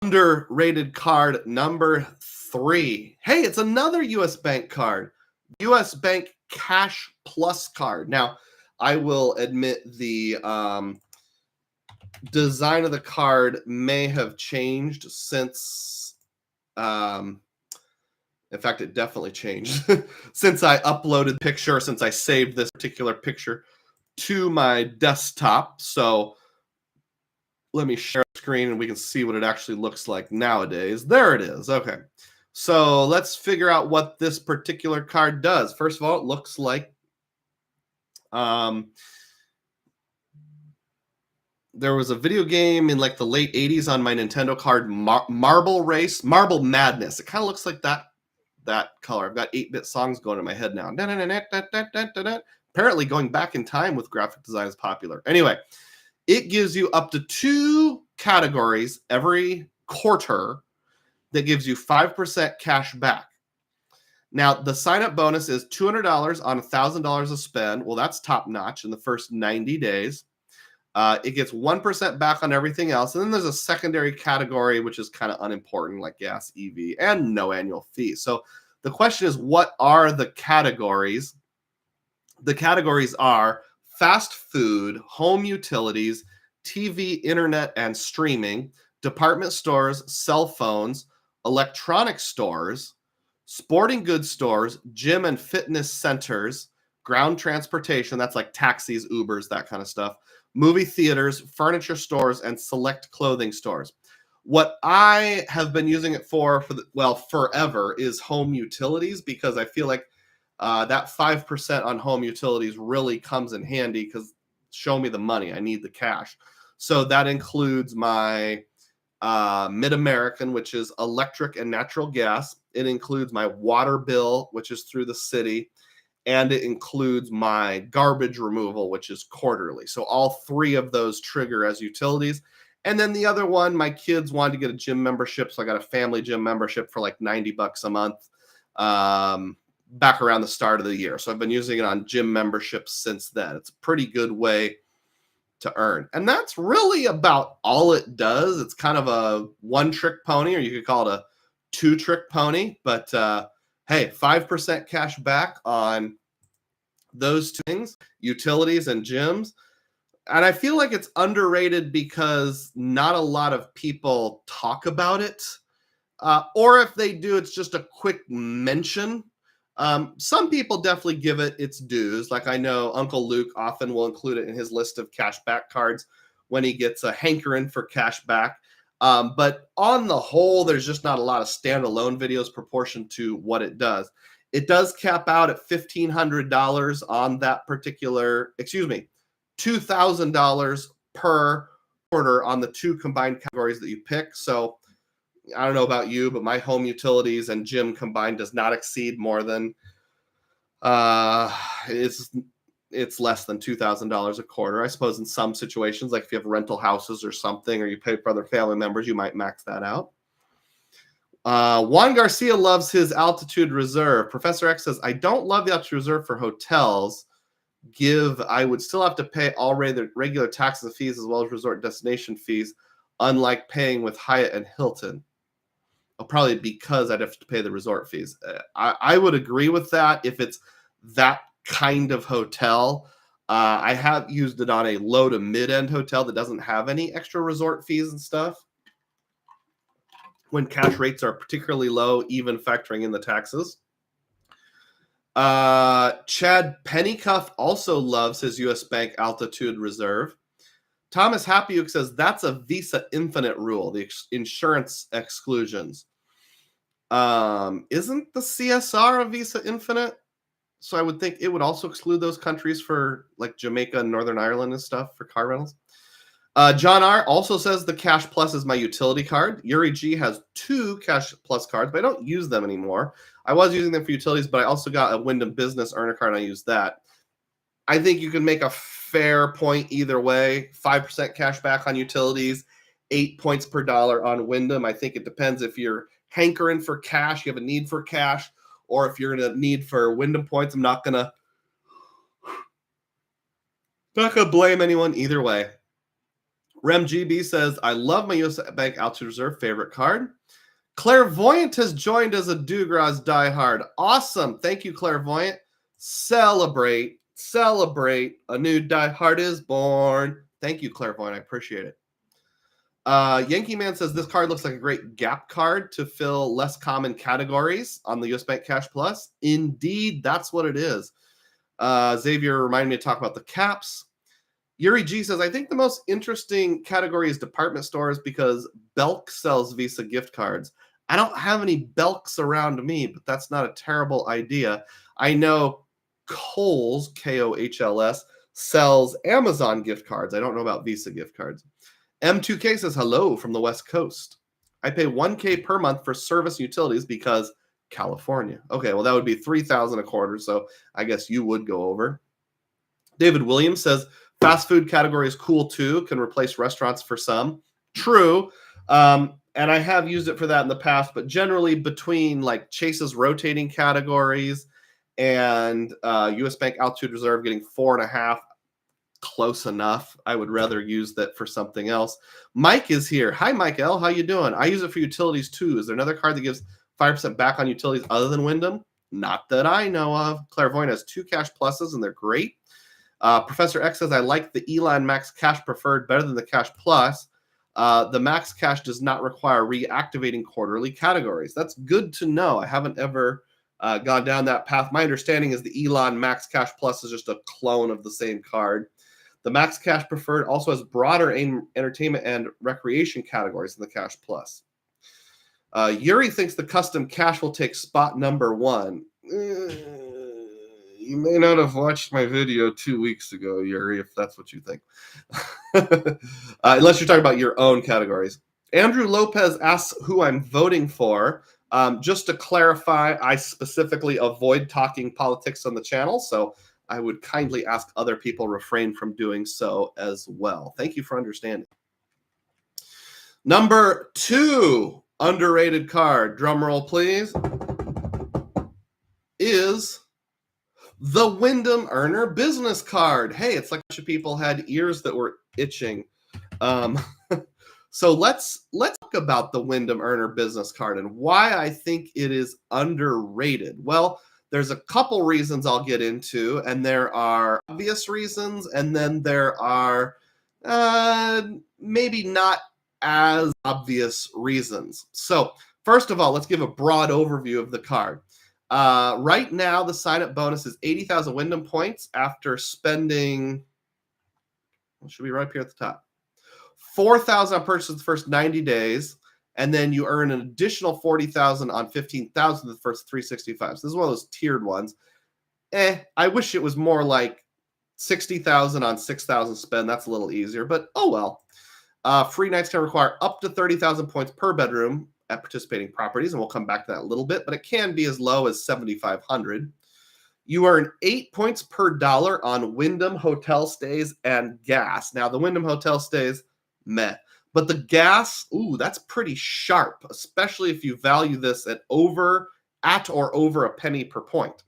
Underrated card number 3. Hey, it's another U.S. Bank card. U.S. Bank Cash Plus card. Now, I will admit the design of the card may have changed since in fact, it definitely changed since I uploaded the picture, since I saved this particular picture to my desktop. So let me share the screen and we can see what it actually looks like nowadays. There it is. Okay. So let's figure out what this particular card does. First of all, it looks like there was a video game in like the late 80s on my Nintendo card, Marble Madness. It kind of looks like that color. I've got 8-bit songs going in my head now. Apparently going back in time with graphic design is popular. Anyway, it gives you up to 2 categories every quarter that gives you 5% cash back. Now, the sign-up bonus is $200 on $1,000 of spend. Well, that's top-notch in the first 90 days. It gets 1% back on everything else. And then there's a secondary category, which is kind of unimportant, like gas, EV, and no annual fee. So the question is, what are the categories? The categories are fast food, home utilities, TV, internet, and streaming, department stores, cell phones, electronic stores, sporting goods stores, gym and fitness centers, ground transportation, that's like taxis, Ubers, that kind of stuff, movie theaters, furniture stores, and select clothing stores. What I have been using it for forever is home utilities, because I feel like that 5% on home utilities really comes in handy, because show me the money. I need the cash. So that includes my Mid-American, which is electric and natural gas. It includes my water bill, which is through the city. And it includes my garbage removal, which is quarterly. So all 3 of those trigger as utilities. And then the other one, my kids wanted to get a gym membership, so I got a family gym membership for like $90 a month back around the start of the year. So I've been using it on gym memberships since then. It's a pretty good way to earn. And that's really about all it does. It's kind of a one-trick pony, or you could call it a 2-trick pony. But hey, 5% cash back on those 2 things, utilities and gyms. And I feel like it's underrated because not a lot of people talk about it. Or if they do, it's just a quick mention. Some people definitely give it its dues. Like I know Uncle Luke often will include it in his list of cashback cards when he gets a hankering for cashback. But on the whole, there's just not a lot of standalone videos proportioned to what it does. It does cap out at $1,500 on that particular, $2,000 per quarter on the 2 combined categories that you pick. So I don't know about you, but my home utilities and gym combined does not exceed more than it's less than $2,000 a quarter. I suppose in some situations, like if you have rental houses or something, or you pay for other family members, you might max that out. Juan Garcia loves his Altitude Reserve. Professor X says, I don't love the Altitude Reserve for hotels. I would still have to pay all regular taxes and fees as well as resort destination fees, unlike paying with Hyatt and Hilton. Probably because I'd have to pay the resort fees. I would agree with that if it's that kind of hotel. I have used it on a low to mid-end hotel that doesn't have any extra resort fees and stuff, when cash rates are particularly low, even factoring in the taxes. Chad Pennycuff also loves his U.S. Bank Altitude Reserve. Thomas Happyuk says that's a Visa Infinite rule, the insurance exclusions. Isn't the CSR a Visa Infinite? So I would think it would also exclude those countries for like Jamaica and Northern Ireland and stuff for car rentals. John R. also says the Cash Plus is my utility card. Yuri G has 2 Cash Plus cards, but I don't use them anymore. I was using them for utilities, but I also got a Wyndham Business Earner card, and I use that. I think you can make a fair point either way. 5% cash back on utilities, 8 points per dollar on Wyndham. I think it depends if you're hankering for cash, you have a need for cash, or if you're in a need for Wyndham points. I'm not gonna blame anyone either way. Rem GB says, I love my US Bank Altitude Reserve favorite card. Clairvoyant has joined as a DUGROZ diehard. Awesome. Thank you, Clairvoyant. Celebrate. A new diehard is born. Thank you, Clairvoyant. I appreciate it. Yankee Man says, this card looks like a great gap card to fill less common categories on the US Bank Cash Plus. Indeed, that's what it is. Xavier reminded me to talk about the caps. Yuri G says, I think the most interesting category is department stores because Belk sells Visa gift cards. I don't have any Belks around me, but that's not a terrible idea. I know Kohl's, Kohls, sells Amazon gift cards. I don't know about Visa gift cards. M2K says, hello from the West Coast. I pay $1K per month for service utilities because California. Okay, well, that would be $3,000 a quarter, so I guess you would go over. David Williams says, fast food category is cool too, can replace restaurants for some. True. And I have used it for that in the past, but generally between like Chase's rotating categories and US Bank Altitude Reserve getting 4.5, close enough. I would rather use that for something else. Mike is here. Hi, Mike L. How you doing? I use it for utilities too. Is there another card that gives 5% back on utilities other than Wyndham? Not that I know of. Clairvoyant has 2 Cash Pluses, and they're great. Professor X says, I like the Elon Max Cash Preferred better than the Cash Plus. The Max Cash does not require reactivating quarterly categories. That's good to know. I haven't ever gone down that path. My understanding is the Elon Max Cash Plus is just a clone of the same card. The Max Cash Preferred also has broader entertainment and recreation categories than the Cash Plus. Yuri thinks the custom cash will take spot number 1. You may not have watched my video 2 weeks ago, Yuri, if that's what you think. Unless you're talking about your own categories. Andrew Lopez asks who I'm voting for. Just to clarify, I specifically avoid talking politics on the channel, so I would kindly ask other people refrain from doing so as well. Thank you for understanding. Number 2 underrated card, drum roll please, is the Wyndham Earner Business Card. Hey, it's like a bunch of people had ears that were itching. So let's talk about the Wyndham Earner Business Card and why I think it is underrated. Well, there's a couple reasons I'll get into, and there are obvious reasons, and then there are maybe not as obvious reasons. So first of all, let's give a broad overview of the card. Right now, the sign-up bonus is 80,000 Wyndham points after spending, it should be right up here at the top, 4,000 on purchase the first 90 days, and then you earn an additional 40,000 on 15,000 the first 365. So this is one of those tiered ones. I wish it was more like 60,000 on 6,000 spend. That's a little easier, but oh well. Free nights can require up to 30,000 points per bedroom at participating properties, and we'll come back to that a little bit, but it can be as low as 7,500. You earn 8 points per dollar on Wyndham hotel stays and gas. Now, the Wyndham hotel stays, meh. But the gas, ooh, that's pretty sharp, especially if you value this at or over a penny per point.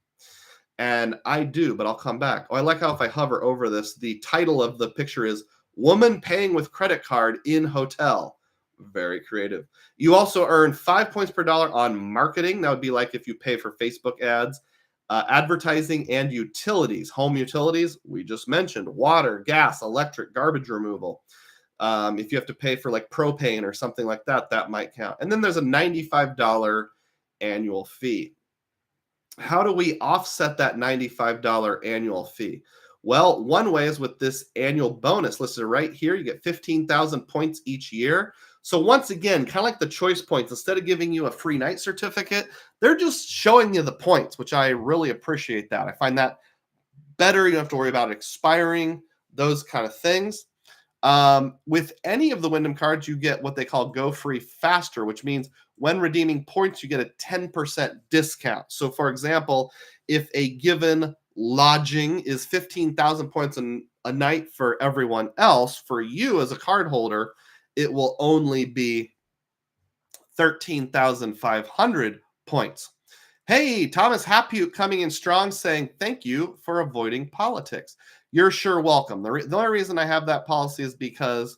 And I do, but I'll come back. Oh, I like how if I hover over this, the title of the picture is Woman Paying with Credit Card in Hotel. Very creative. You also earn 5 points per dollar on marketing. That would be like if you pay for Facebook ads, advertising, and utilities. Home utilities, we just mentioned, water, gas, electric, garbage removal. If you have to pay for like propane or something like that, that might count. And then there's a $95 annual fee. How do we offset that $95 annual fee? Well, one way is with this annual bonus listed right here. You get 15,000 points each year. So once again, kind of like the choice points, instead of giving you a free night certificate, they're just showing you the points, which I really appreciate that. I find that better. You don't have to worry about expiring, those kind of things. With any of the Wyndham cards, you get what they call Go Free Faster, which means when redeeming points, you get a 10% discount. So, for example, if a given lodging is 15,000 points a night for everyone else, for you as a card holder, it will only be 13,500 points. Hey, Thomas Hapute coming in strong saying, thank you for avoiding politics. You're sure welcome. The only reason I have that policy is because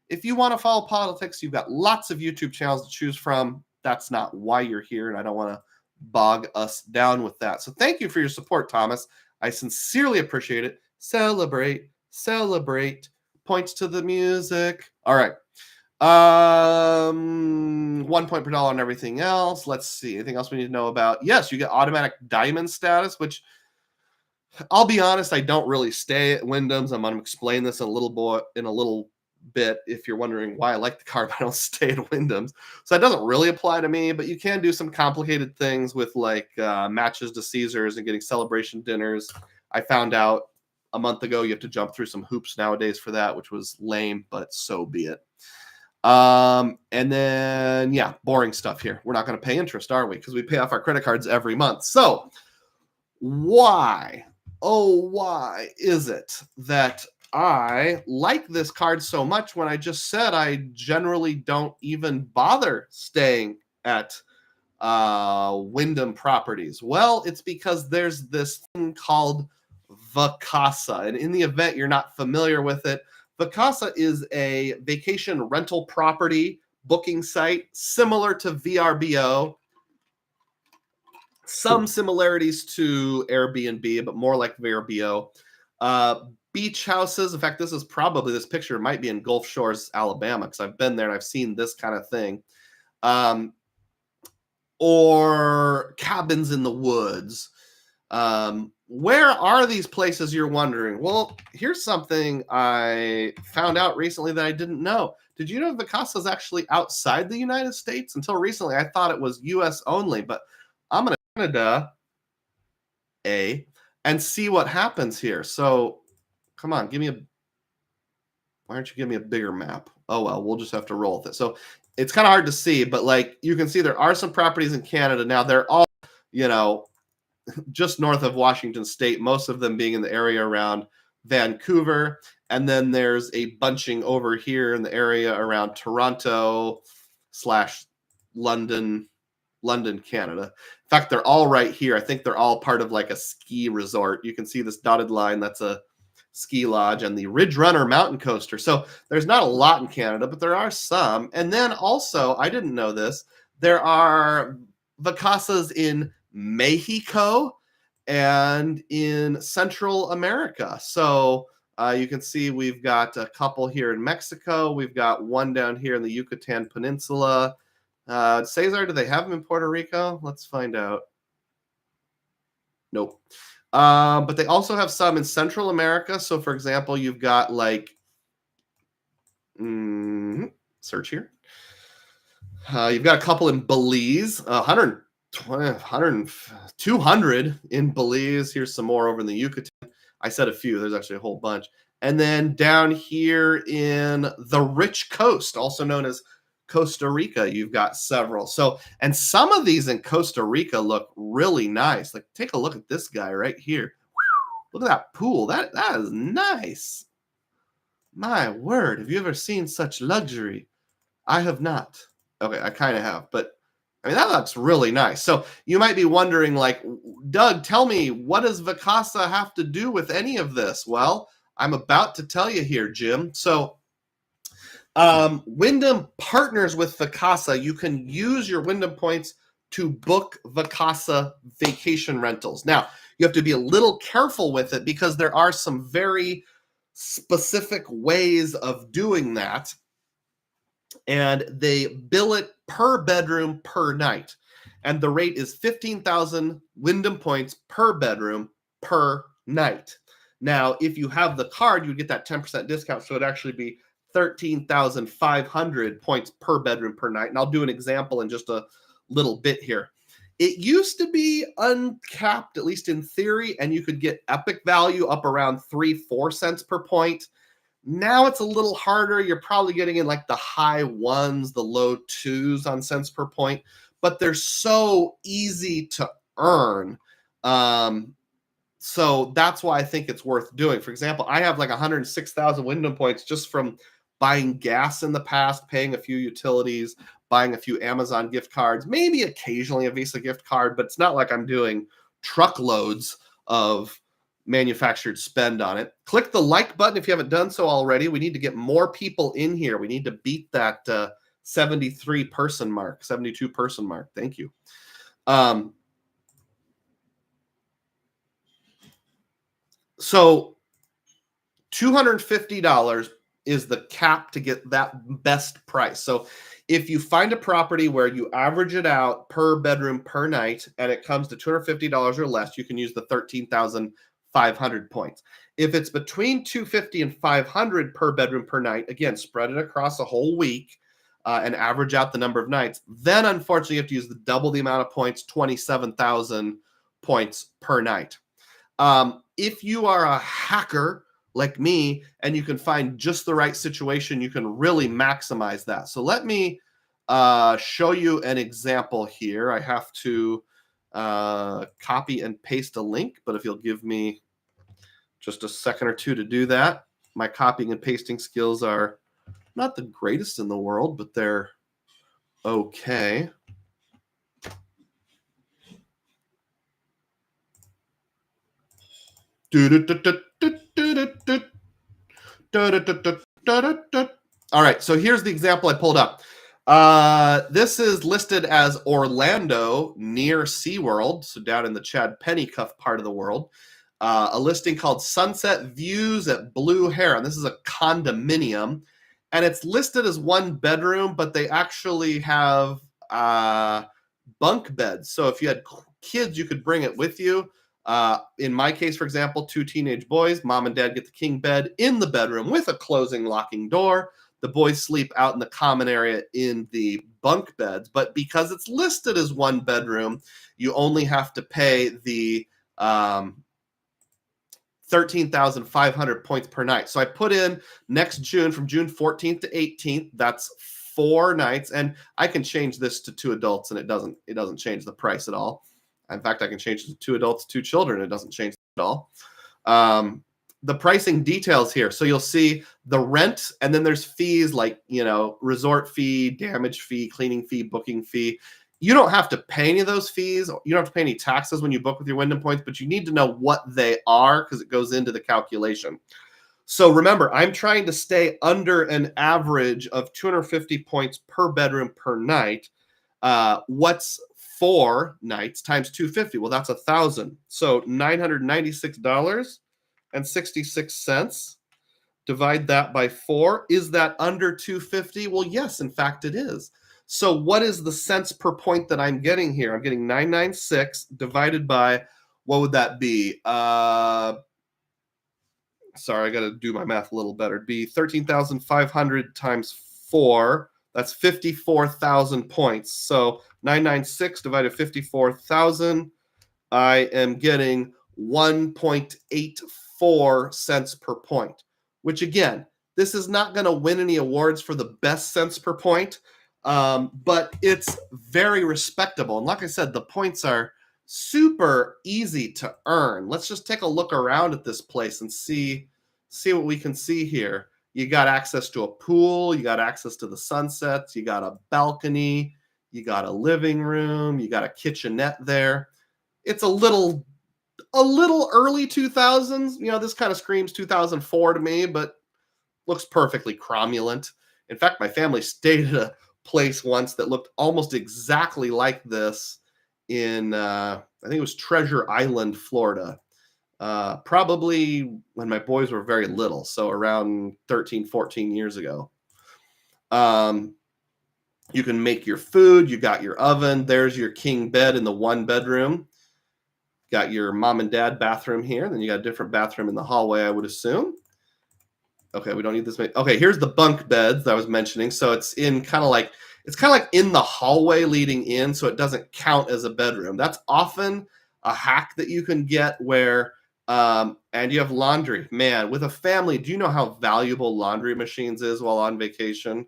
if you want to follow politics, you've got lots of YouTube channels to choose from. That's not why you're here, and I don't want to bog us down with that. So thank you for your support, Thomas. I sincerely appreciate it. Celebrate, celebrate. Points to the music. All right. 1 point per dollar on everything else. Let's see. Anything else we need to know about? Yes, you get automatic diamond status, which I'll be honest, I don't really stay at Wyndham's. I'm going to explain this in a little bit if you're wondering why I like the card, but I don't stay at Wyndham's. So that doesn't really apply to me, but you can do some complicated things with like matches to Caesars and getting celebration dinners. I found out a month ago you have to jump through some hoops nowadays for that, which was lame, but so be it. And then, yeah, boring stuff here. We're not going to pay interest, are we? Because we pay off our credit cards every month. So why? Oh, why is it that I like this card so much when I just said I generally don't even bother staying at Wyndham properties? Well, it's because there's this thing called Vacasa. And in the event you're not familiar with it, Vacasa is a vacation rental property booking site similar to VRBO. Some similarities to Airbnb, but more like VRBO. Beach houses. In fact, this picture might be in Gulf Shores, Alabama, because I've been there and I've seen this kind of thing. Or cabins in the woods. Where are these places, you're wondering? Well, here's something I found out recently that I didn't know. Did you know Vacasa is actually outside the United States? Until recently, I thought it was U.S. only, but I'm going to Canada and see what happens here. So come on, why don't you give me a bigger map? Oh, well, we'll just have to roll with it. So it's kind of hard to see, but like you can see there are some properties in Canada. Now they're all, just north of Washington State, most of them being in the area around Vancouver. And then there's a bunching over here in the area around Toronto/London, Canada. In fact, they're all right here. I think they're all part of like a ski resort. You can see this dotted line. That's a ski lodge and the Ridge Runner mountain coaster. So there's not a lot in Canada, but there are some. And then also, I didn't know this, there are Vacasas in Mexico and in Central America. So you can see we've got a couple here in Mexico. We've got one down here in the Yucatan Peninsula. Cesar, do they have them in Puerto Rico? Let's find out. Nope. But they also have some in Central America. So, for example, you've got like, search here. You've got a couple in Belize, 200 in Belize. Here's some more over in the Yucatan. I said a few. There's actually a whole bunch. And then down here in the Rich Coast, also known as Costa Rica, you've got several. So, and some of these in Costa Rica look really nice. Like, take a look at this guy right here. Look at that pool. That is nice. My word, have you ever seen such luxury? I have not. Okay, I kind of have, but I mean, that looks really nice. So you might be wondering, like, Doug, tell me, what does Vacasa have to do with any of this? Well, I'm about to tell you here, Jim. So Wyndham partners with Vacasa. You can use your Wyndham points to book Vacasa vacation rentals. Now, you have to be a little careful with it because there are some very specific ways of doing that. And they bill it per bedroom per night. And the rate is 15,000 Wyndham points per bedroom per night. Now, if you have the card, you get that 10% discount. So it'd actually be 13,500 points per bedroom per night. And I'll do an example in just a little bit here. It used to be uncapped, at least in theory, and you could get epic value up around 3-4 cents per point. Now it's a little harder. You're probably getting in like the high ones, the low twos on cents per point, but they're so easy to earn. So that's why I think it's worth doing. For example, I have like 106,000 Wyndham points just from buying gas in the past, paying a few utilities, buying a few Amazon gift cards, maybe occasionally a Visa gift card, but it's not like I'm doing truckloads of manufactured spend on it. Click the like button if you haven't done so already. We need to get more people in here. We need to beat that 72 person mark. Thank you. So $250 is the cap to get that best price. So if you find a property where you average it out per bedroom per night and it comes to $250 or less, you can use the 13,500 points. If it's between $250 and $500 per bedroom per night, again, spread it across a whole week and average out the number of nights, then unfortunately you have to use the double the amount of points, 27,000 points per night. If you are a hacker like me, and you can find just the right situation, you can really maximize that. So let me show you an example here. I have to copy and paste a link, but if you'll give me just a second or two to do that. My copying and pasting skills are not the greatest in the world, but they're okay. All right, so here's the example I pulled up. This is listed as Orlando near SeaWorld, so down in the Chad Pennycuff part of the world. A listing called Sunset Views at Blue Heron. This is a condominium, and it's listed as one bedroom, but they actually have bunk beds. So if you had kids, you could bring it with you. In my case, for example, 2 teenage boys, mom and dad get the king bed in the bedroom with a closing locking door. The boys sleep out in the common area in the bunk beds. But because it's listed as one bedroom, you only have to pay the 13,500 points per night. So I put in next June, from June 14th to 18th. That's 4 nights, and I can change this to 2 adults, and it doesn't change the price at all. In fact, I can change it to 2 adults, 2 children. It doesn't change at all. The pricing details here. So you'll see the rent, and then there's fees like, resort fee, damage fee, cleaning fee, booking fee. You don't have to pay any of those fees. You don't have to pay any taxes when you book with your Wyndham points, but you need to know what they are because it goes into the calculation. So remember, I'm trying to stay under an average of 250 points per bedroom per night. What's 4 nights times 250? Well, that's 1,000. So $996.66. Divide that by 4. Is that under 250? Well, yes, in fact, it is. So what is the cents per point that I'm getting here? I'm getting 996 divided by, what would that be? Sorry, I got to do my math a little better. It'd be 13,500 times 4. That's 54,000 points. So 996 divided 54,000, I am getting 1.84 cents per point, which again, this is not going to win any awards for the best cents per point, but it's very respectable. And like I said, the points are super easy to earn. Let's just take a look around at this place and see what we can see here. You got access to a pool, you got access to the sunsets, you got a balcony, you got a living room, you got a kitchenette there. It's a little early 2000s. This kind of screams 2004 to me, but looks perfectly cromulent. In fact, my family stayed at a place once that looked almost exactly like this in, I think it was Treasure Island, Florida. Probably when my boys were very little, so around 13, 14 years ago. You can make your food. You got your oven. There's your king bed in the 1 bedroom. Got your mom and dad bathroom here. Then you got a different bathroom in the hallway, I would assume. Okay, we don't need this many. Okay, here's the bunk beds that I was mentioning. So it's in kind of like in the hallway leading in, so it doesn't count as a bedroom. That's often a hack that you can get where and you have laundry. Man, with a family, do you know how valuable laundry machines is while on vacation?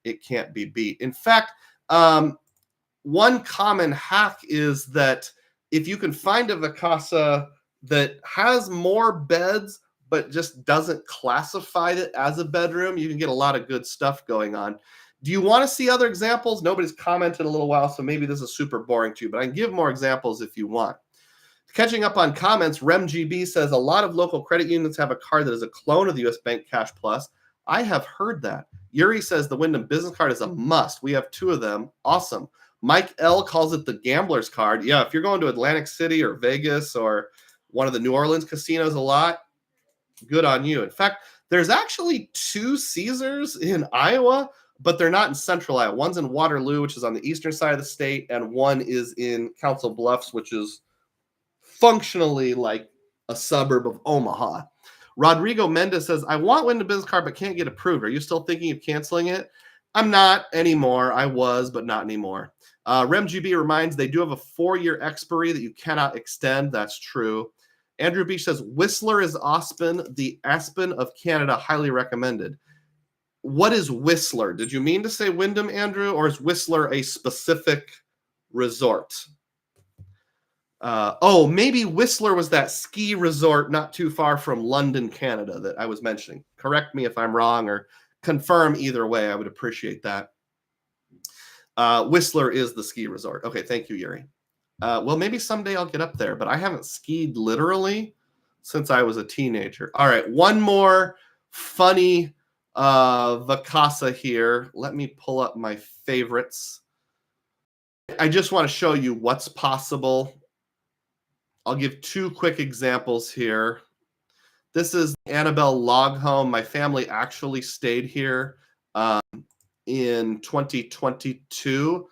It can't be beat. In fact, one common hack is that if you can find a Vacasa that has more beds but just doesn't classify it as a bedroom, you can get a lot of good stuff going on. Do you want to see other examples? Nobody's commented in a little while, so maybe this is super boring to you, but I can give more examples if you want. Catching up on comments, RemGB says a lot of local credit unions have a card that is a clone of the US Bank Cash Plus. I have heard that. Yuri says the Wyndham business card is a must. We have 2 of them. Awesome. Mike L calls it the gambler's card. Yeah, if you're going to Atlantic City or Vegas or one of the New Orleans casinos a lot, good on you. In fact, there's actually 2 Caesars in Iowa, but they're not in central Iowa. One's in Waterloo, which is on the eastern side of the state, and one is in Council Bluffs, which is functionally like a suburb of Omaha. Rodrigo Mendez says, I want Wyndham business card, but can't get approved. Are you still thinking of canceling it? I'm not anymore. I was, but not anymore. RemGB reminds they do have a 4-year expiry that you cannot extend. That's true. Andrew Beach says, Whistler is Aspen, the Aspen of Canada, highly recommended. What is Whistler? Did you mean to say Wyndham, Andrew, or is Whistler a specific resort? Maybe Whistler was that ski resort not too far from London, Canada that I was mentioning. Correct me if I'm wrong or confirm either way. I would appreciate that. Whistler is the ski resort. Okay, thank you, Yuri. Well, maybe someday I'll get up there, but I haven't skied literally since I was a teenager. All right, one more funny Vacasa here. Let me pull up my favorites. I just want to show you what's possible. I'll give 2 quick examples here. This is Annabelle Log Home. My family actually stayed here in 2022.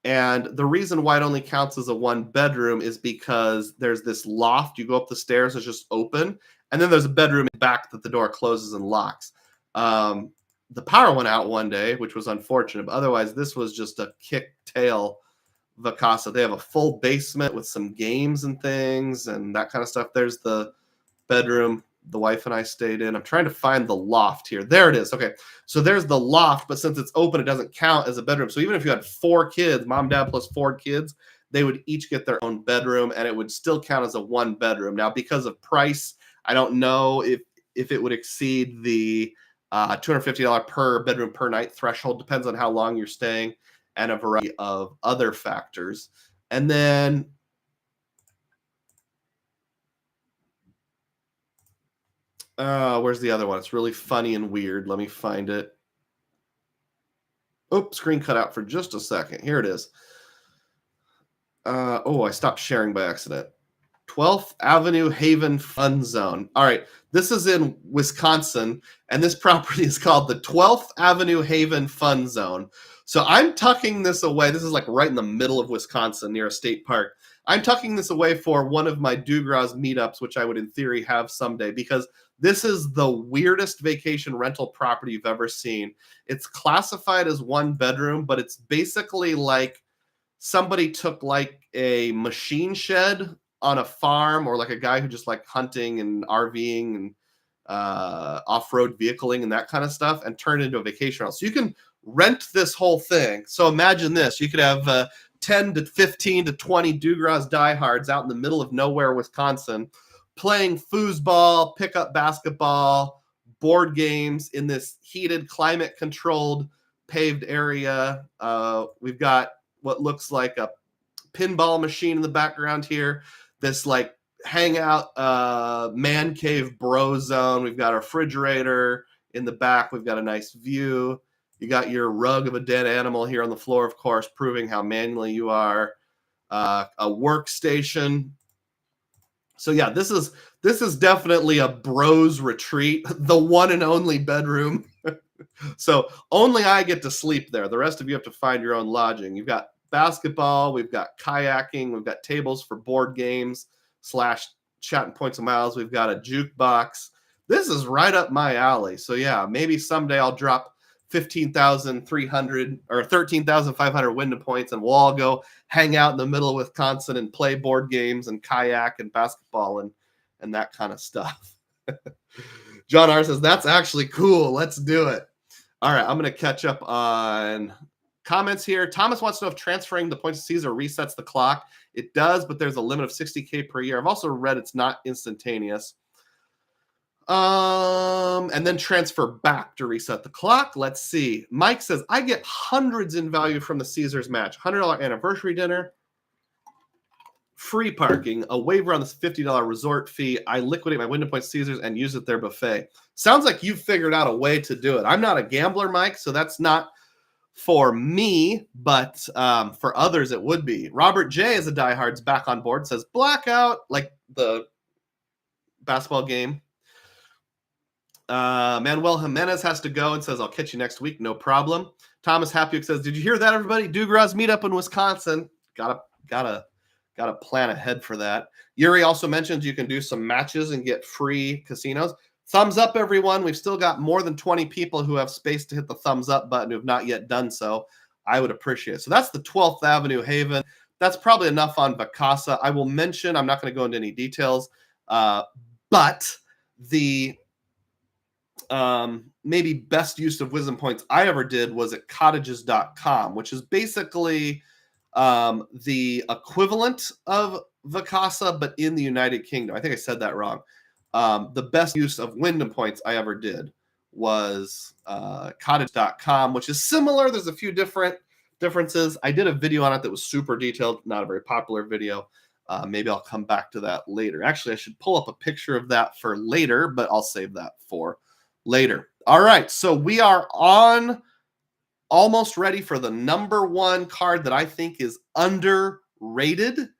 And the reason why it only counts as a 1-bedroom is because there's this loft. You go up the stairs, it's just open. And then there's a bedroom in the back that the door closes and locks. The power went out one day, which was unfortunate. But otherwise, this was just a kick-tail Vacasa. They have a full basement with some games and things and that kind of stuff. There's the bedroom the wife and I stayed in. I'm trying to find the loft here. There it is. Okay. So there's the loft, but since it's open, it doesn't count as a bedroom. So even if you had 4 kids, mom, dad plus 4 kids, they would each get their own bedroom and it would still count as a 1-bedroom. Now, because of price, I don't know if it would exceed the $250 per bedroom per night threshold. Depends on how long you're staying and a variety of other factors. And then where's the other one? It's really funny and weird. Let me find it. Oops, screen cut out for just a second. Here it is. I stopped sharing by accident. 12th Avenue Haven Fun Zone. All right, this is in Wisconsin, and this property is called the 12th Avenue Haven Fun Zone. So I'm tucking this away. This is like right in the middle of Wisconsin near a state park. I'm tucking this away for one of my DUGROZ meetups, which I would in theory have someday, because this is the weirdest vacation rental property you've ever seen. It's classified as 1-bedroom, but it's basically like somebody took like a machine shed on a farm, or like a guy who just like hunting and RVing and off-road vehicling and that kind of stuff, and turned it into a vacation rental. So you can rent this whole thing. So imagine this. You could have 10 to 15 to 20 DUGROZ diehards out in the middle of nowhere, Wisconsin, playing foosball, pickup basketball, board games in this heated, climate-controlled, paved area. We've got what looks like a pinball machine in the background here. This like hangout man cave bro zone. We've got a refrigerator in the back. We've got a nice view. You got your rug of a dead animal here on the floor, of course, proving how manly you are. A workstation. So yeah, this is definitely a bros retreat, the one and only bedroom. So only I get to sleep there. The rest of you have to find your own lodging. You've got basketball, we've got kayaking, we've got tables for board games / chat and points of miles. We've got a jukebox. This is right up my alley. So yeah, maybe someday I'll drop 15,300 or 13,500 Wyndham points, and we'll all go hang out in the middle of Wisconsin and play board games and kayak and basketball and that kind of stuff. John R says that's actually cool. Let's do it. All right, I'm going to catch up on comments here. Thomas wants to know if transferring the points to Caesar resets the clock. It does, but there's a limit of 60K per year. I've also read it's not instantaneous. And then transfer back to reset the clock. Let's see. Mike says, I get hundreds in value from the Caesars match. $100 anniversary dinner, free parking, a waiver on this $50 resort fee. I liquidate my Wyndham Point Caesars and use it their buffet. Sounds like you've figured out a way to do it. I'm not a gambler, Mike, so that's not for me, but for others it would be. Robert J. is a diehard's back on board, says blackout, like the basketball game. Manuel Jimenez has to go and says, I'll catch you next week. No problem. Thomas Happyuk says, did you hear that, everybody? DUGROZ meetup in Wisconsin. Gotta plan ahead for that. Yuri also mentions you can do some matches and get free casinos. Thumbs up, everyone. We've still got more than 20 people who have space to hit the thumbs up button who have not yet done so. I would appreciate it. So that's the 12th Avenue Haven. That's probably enough on Vacasa. I will mention, I'm not going to go into any details, but the maybe best use of Wisdom points I ever did was at cottages.com, which is basically the equivalent of Vacasa, but in the United Kingdom. I think I said that wrong. The best use of Wyndham points I ever did was cottage.com, which is similar. There's a few differences. I did a video on it that was super detailed, not a very popular video. Maybe I'll come back to that later. Actually, I should pull up a picture of that for later, but I'll save that for later. All right, so we are on almost ready for the number one card that I think is underrated.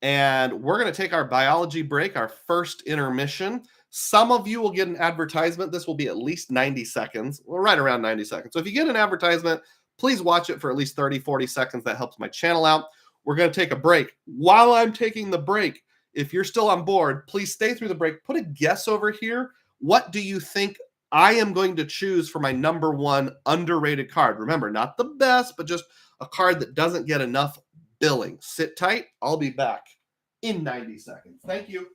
And we're going to take our biology break, our first intermission. Some of you will get an advertisement. This will be at least 90 seconds. Well, right around 90 seconds. So if you get an advertisement, please watch it for at least 30, 40 seconds. That helps my channel out. We're going to take a break. While I'm taking the break, if you're still on board, please stay through the break. Put a guess over here. What do you think I am going to choose for my number one underrated card? Remember, not the best, but just a card that doesn't get enough billing. Sit tight. I'll be back in 90 seconds. Thank you.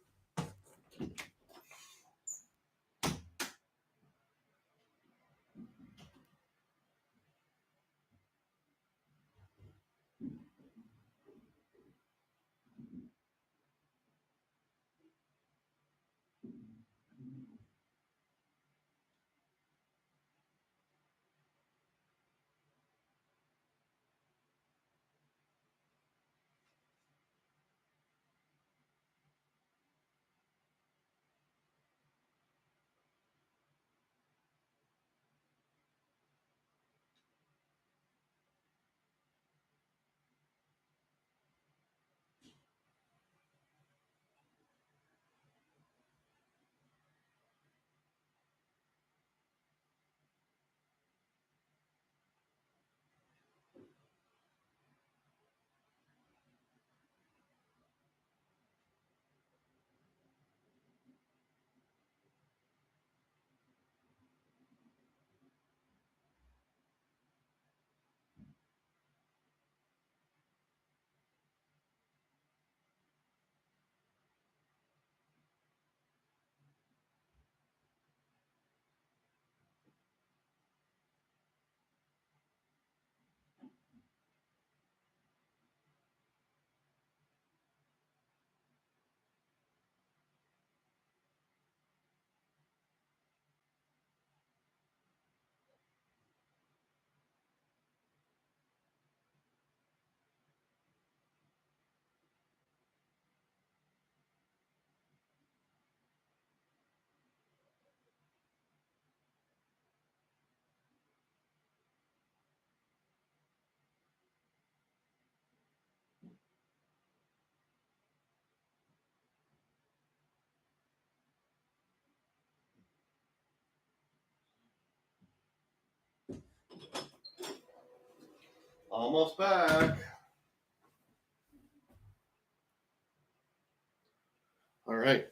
Almost back. All right.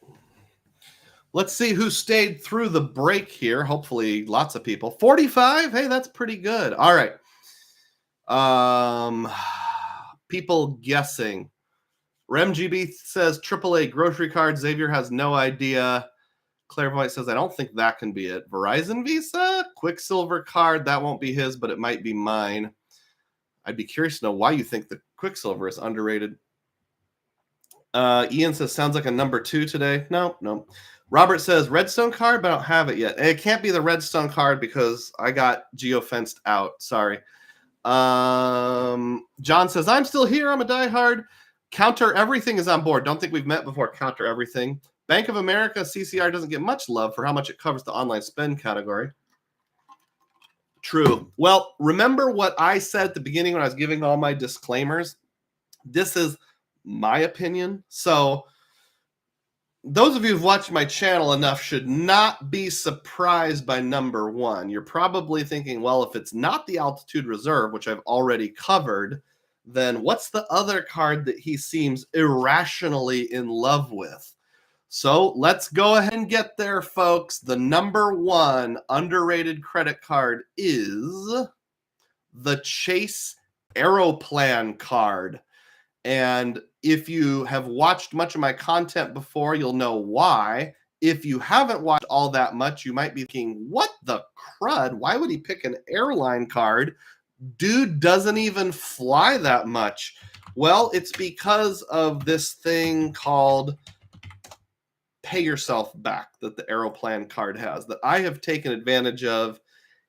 Let's see who stayed through the break here. Hopefully, lots of people. 45. Hey, that's pretty good. All right. People guessing. RemGB says AAA grocery card. Xavier has no idea. Clairvoyant says, I don't think that can be it. Verizon Visa, Quicksilver card. That won't be his, but it might be mine. I'd be curious to know why you think the Quicksilver is underrated. Ian says, sounds like a number 2 today. No. Robert says, Redstone card, but I don't have it yet. It can't be the Redstone card because I got geofenced out. Sorry. John says, I'm still here. I'm a diehard. Counter Everything is on board. Don't think we've met before. Counter Everything. Bank of America, CCR doesn't get much love for how much it covers the online spend category. True. Well, remember what I said at the beginning when I was giving all my disclaimers? This is my opinion. So those of you who've watched my channel enough should not be surprised by number 1. You're probably thinking, well, if it's not the Altitude Reserve, which I've already covered, then what's the other card that he seems irrationally in love with? So let's go ahead and get there, folks. The number 1 underrated credit card is the Chase Aeroplan card. And if you have watched much of my content before, you'll know why. If you haven't watched all that much, you might be thinking, what the crud? Why would he pick an airline card? Dude doesn't even fly that much. Well, it's because of this thing called Pay Yourself Back that the Aeroplan card has that I have taken advantage of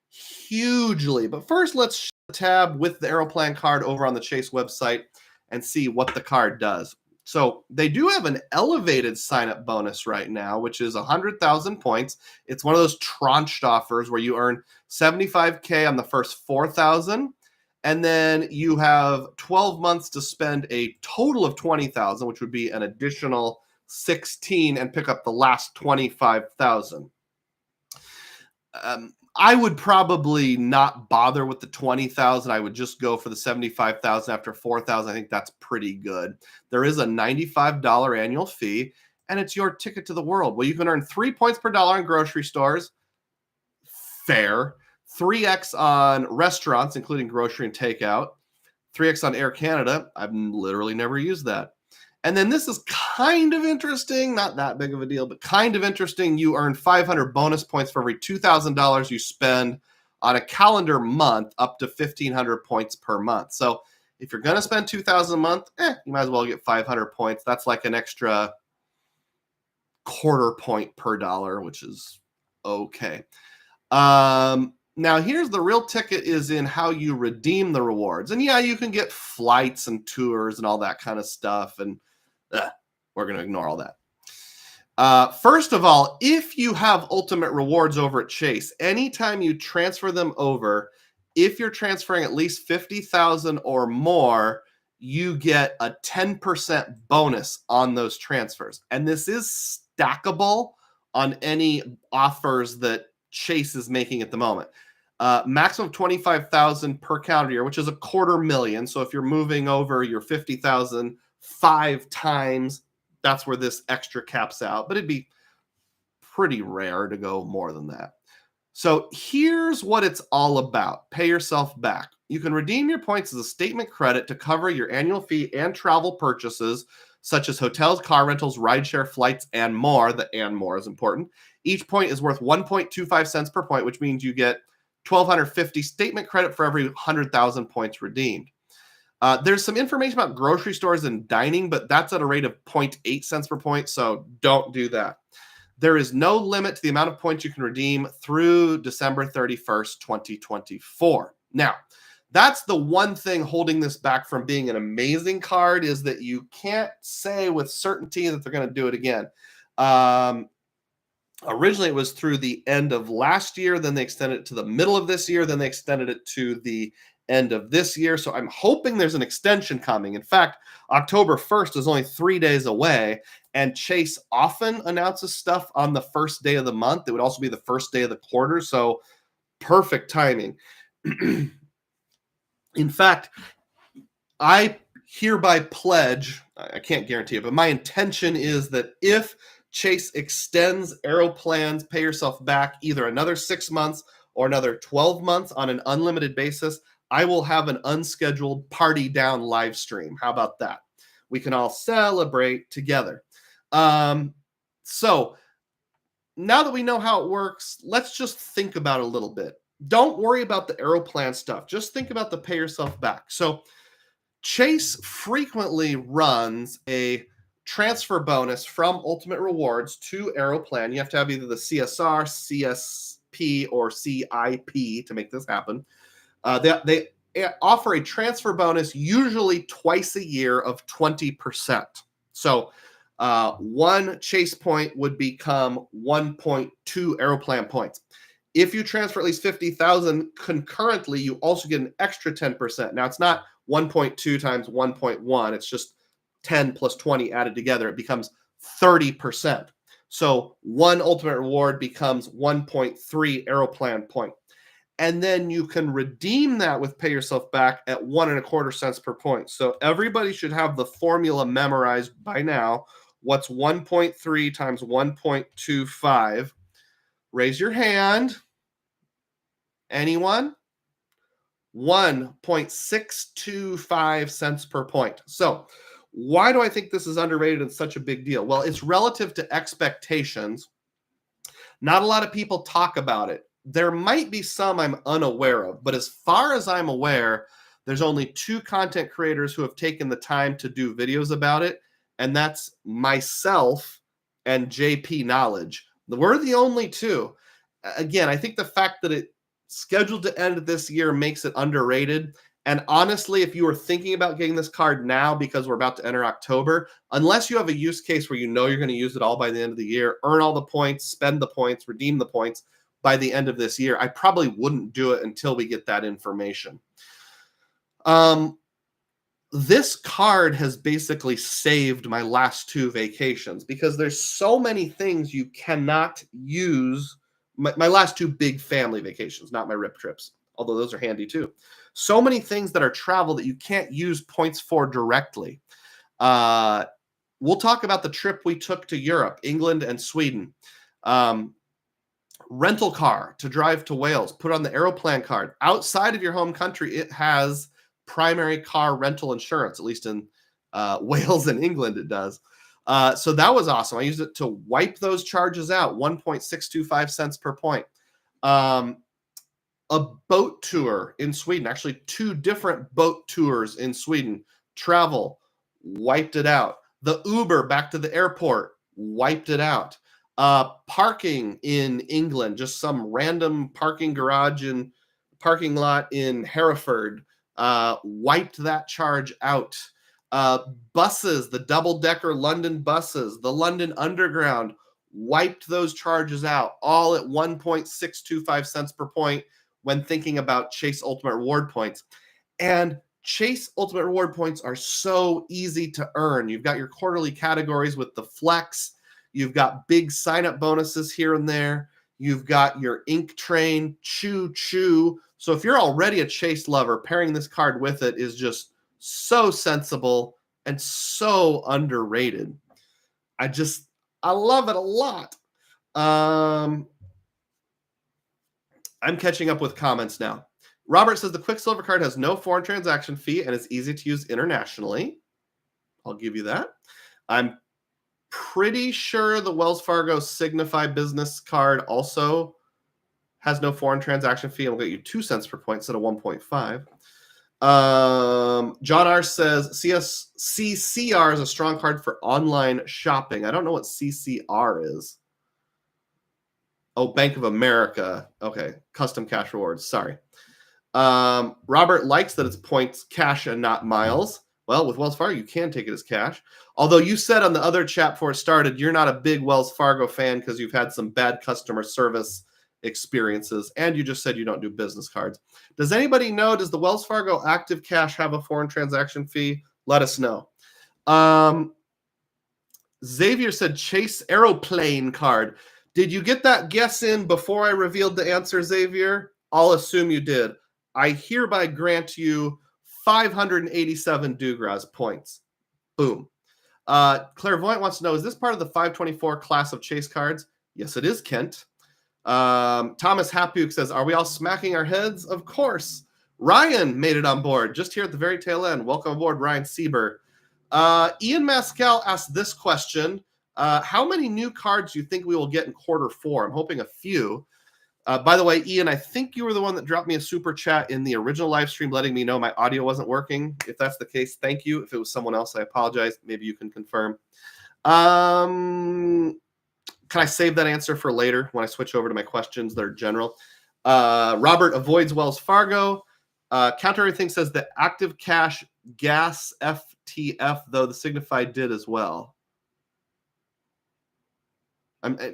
hugely. But first, let's share the tab with the Aeroplan card over on the Chase website and see what the card does. So they do have an elevated sign-up bonus right now, which is 100,000 points. It's one of those tranched offers where you earn 75K on the first 4,000, and then you have 12 months to spend a total of 20,000, which would be an additional 16, and pick up the last 25,000. I would probably not bother with the 20,000. I would just go for the 75,000 after 4,000. I think that's pretty good. There is a $95 annual fee, and it's your ticket to the world. Well, you can earn 3 points per dollar in grocery stores. Fair. 3x on restaurants, including grocery and takeout. 3x on Air Canada. I've literally never used that. And then this is kind of interesting, not that big of a deal, but kind of interesting. You earn 500 bonus points for every $2,000 you spend on a calendar month, up to 1,500 points per month. So if you're going to spend 2,000 a month, you might as well get 500 points. That's like an extra quarter point per dollar, which is okay. Now, here's the real ticket is in how you redeem the rewards. And yeah, you can get flights and tours and all that kind of stuff. And we're going to ignore all that. First of all, if you have ultimate rewards over at Chase, anytime you transfer them over, if you're transferring at least 50,000 or more, you get a 10% bonus on those transfers. And this is stackable on any offers that Chase is making at the moment. Maximum 25,000 per calendar year, which is $250,000. So if you're moving over your 50,000 5 times, that's where this extra caps out. But it'd be pretty rare to go more than that. So here's what it's all about. Pay yourself back. You can redeem your points as a statement credit to cover your annual fee and travel purchases, such as hotels, car rentals, rideshare, flights, and more. The and more is important. Each point is worth 1.25 cents per point, which means you get 1,250 statement credit for every 100,000 points redeemed. There's some information about grocery stores and dining, but that's at a rate of 0.8 cents per point, so don't do that. There is no limit to the amount of points you can redeem through December 31st, 2024. Now, that's the one thing holding this back from being an amazing card is that you can't say with certainty that they're going to do it again. Originally, it was through the end of last year. Then they extended it to the middle of this year. Then they extended it to the end of this year. So I'm hoping there's an extension coming. In fact, October 1st is only 3 days away. And Chase often announces stuff on the first day of the month. It would also be the first day of the quarter. So perfect timing. In fact, I hereby pledge, I can't guarantee it, but my intention is that if Chase extends Aeroplan's pay yourself back either another 6 months or another 12 months on an unlimited basis, I will have an unscheduled party down live stream. How about that? We can all celebrate together. So now that we know how it works, let's just think about it a little bit. Don't worry about the Aeroplan stuff. Just think about the pay yourself back. So Chase frequently runs a transfer bonus from Ultimate Rewards to Aeroplan. You have to have either the CSR, CSP, or CIP to make this happen. They offer a transfer bonus usually twice a year of 20%. So one Chase point would become 1.2 Aeroplan points. If you transfer at least 50,000 concurrently, you also get an extra 10%. Now, it's not 1.2 times 1.1. It's just 10 plus 20 added together. It becomes 30%. So one ultimate reward becomes 1.3 Aeroplan point. And then you can redeem that with pay yourself back at 1.25 cents per point. So everybody should have the formula memorized by now. What's 1.3 times 1.25? Raise your hand. Anyone? 1.625 cents per point. So why do I think this is underrated and such a big deal? Well, it's relative to expectations. Not a lot of people talk about it. There might be some I'm unaware of, but as far as I'm aware, there's only 2 content creators who have taken the time to do videos about it, and that's myself and JP Knowledge. We're the only 2. Again, I think the fact that it's scheduled to end this year makes it underrated. And honestly, if you were thinking about getting this card now because we're about to enter October, unless you have a use case where you know you're going to use it all by the end of the year, earn all the points, spend the points, redeem the points by the end of this year, I probably wouldn't do it until we get that information. This card has basically saved my last 2 vacations because there's so many things you cannot use. My last 2 big family vacations, not my rip trips, although those are handy too. So many things that are travel that you can't use points for directly. We'll talk about the trip we took to Europe, England and Sweden. Rental car to drive to Wales, put on the Aeroplan card. Outside of your home country, it has primary car rental insurance, at least in Wales and England it does. So that was awesome. I used it to wipe those charges out, 1.625 cents per point. A boat tour in Sweden, actually 2 different boat tours in Sweden. Travel, wiped it out. The Uber back to the airport, wiped it out. Parking in England, just some random parking garage and parking lot in Hereford, wiped that charge out. Buses, the double-decker London buses, the London Underground, wiped those charges out, all at 1.625 cents per point when thinking about Chase Ultimate Reward points. And Chase Ultimate Reward points are so easy to earn. You've got your quarterly categories with the flex. You've got big sign-up bonuses here and there. You've got your Ink Train, Choo Choo. So if you're already a Chase lover, pairing this card with it is just so sensible and so underrated. I love it a lot. I'm catching up with comments now. Robert says the Quicksilver card has no foreign transaction fee and is easy to use internationally. I'll give you that. I'm pretty sure the Wells Fargo Signify business card also has no foreign transaction fee and will get you 2 cents per point instead of 1.5. John R says CCR is a strong card for online shopping. I don't know what CCR is. Oh, Bank of America. Okay. Custom cash rewards. Sorry. Robert likes that it's points cash and not miles. Well, with Wells Fargo, you can take it as cash. Although you said on the other chat before it started, you're not a big Wells Fargo fan because you've had some bad customer service experiences, and you just said you don't do business cards. Does anybody know, does the Wells Fargo Active Cash have a foreign transaction fee? Let us know. Xavier said Chase Aeroplane card. Did you get that guess in before I revealed the answer, Xavier? I'll assume you did. I hereby grant you 587 DUGROZ points. Boom. Clairvoyant wants to know, is this part of the 524 class of Chase cards? Yes, it is, Kent. Thomas Hapuk says, are we all smacking our heads? Of course. Ryan made it on board just here at the very tail end. Welcome aboard, Ryan Sieber. Ian Mascal asked this question. How many new cards do you think we will get in Q4? I'm hoping a few. By the way, Ian, I think you were the one that dropped me a super chat in the original live stream letting me know my audio wasn't working. If that's the case, thank you. If it was someone else, I apologize. Maybe you can confirm. Can I save that answer for later when I switch over to my questions that are general? Robert avoids Wells Fargo. Counter Everything says that active cash gas FTF, though the Signified did as well.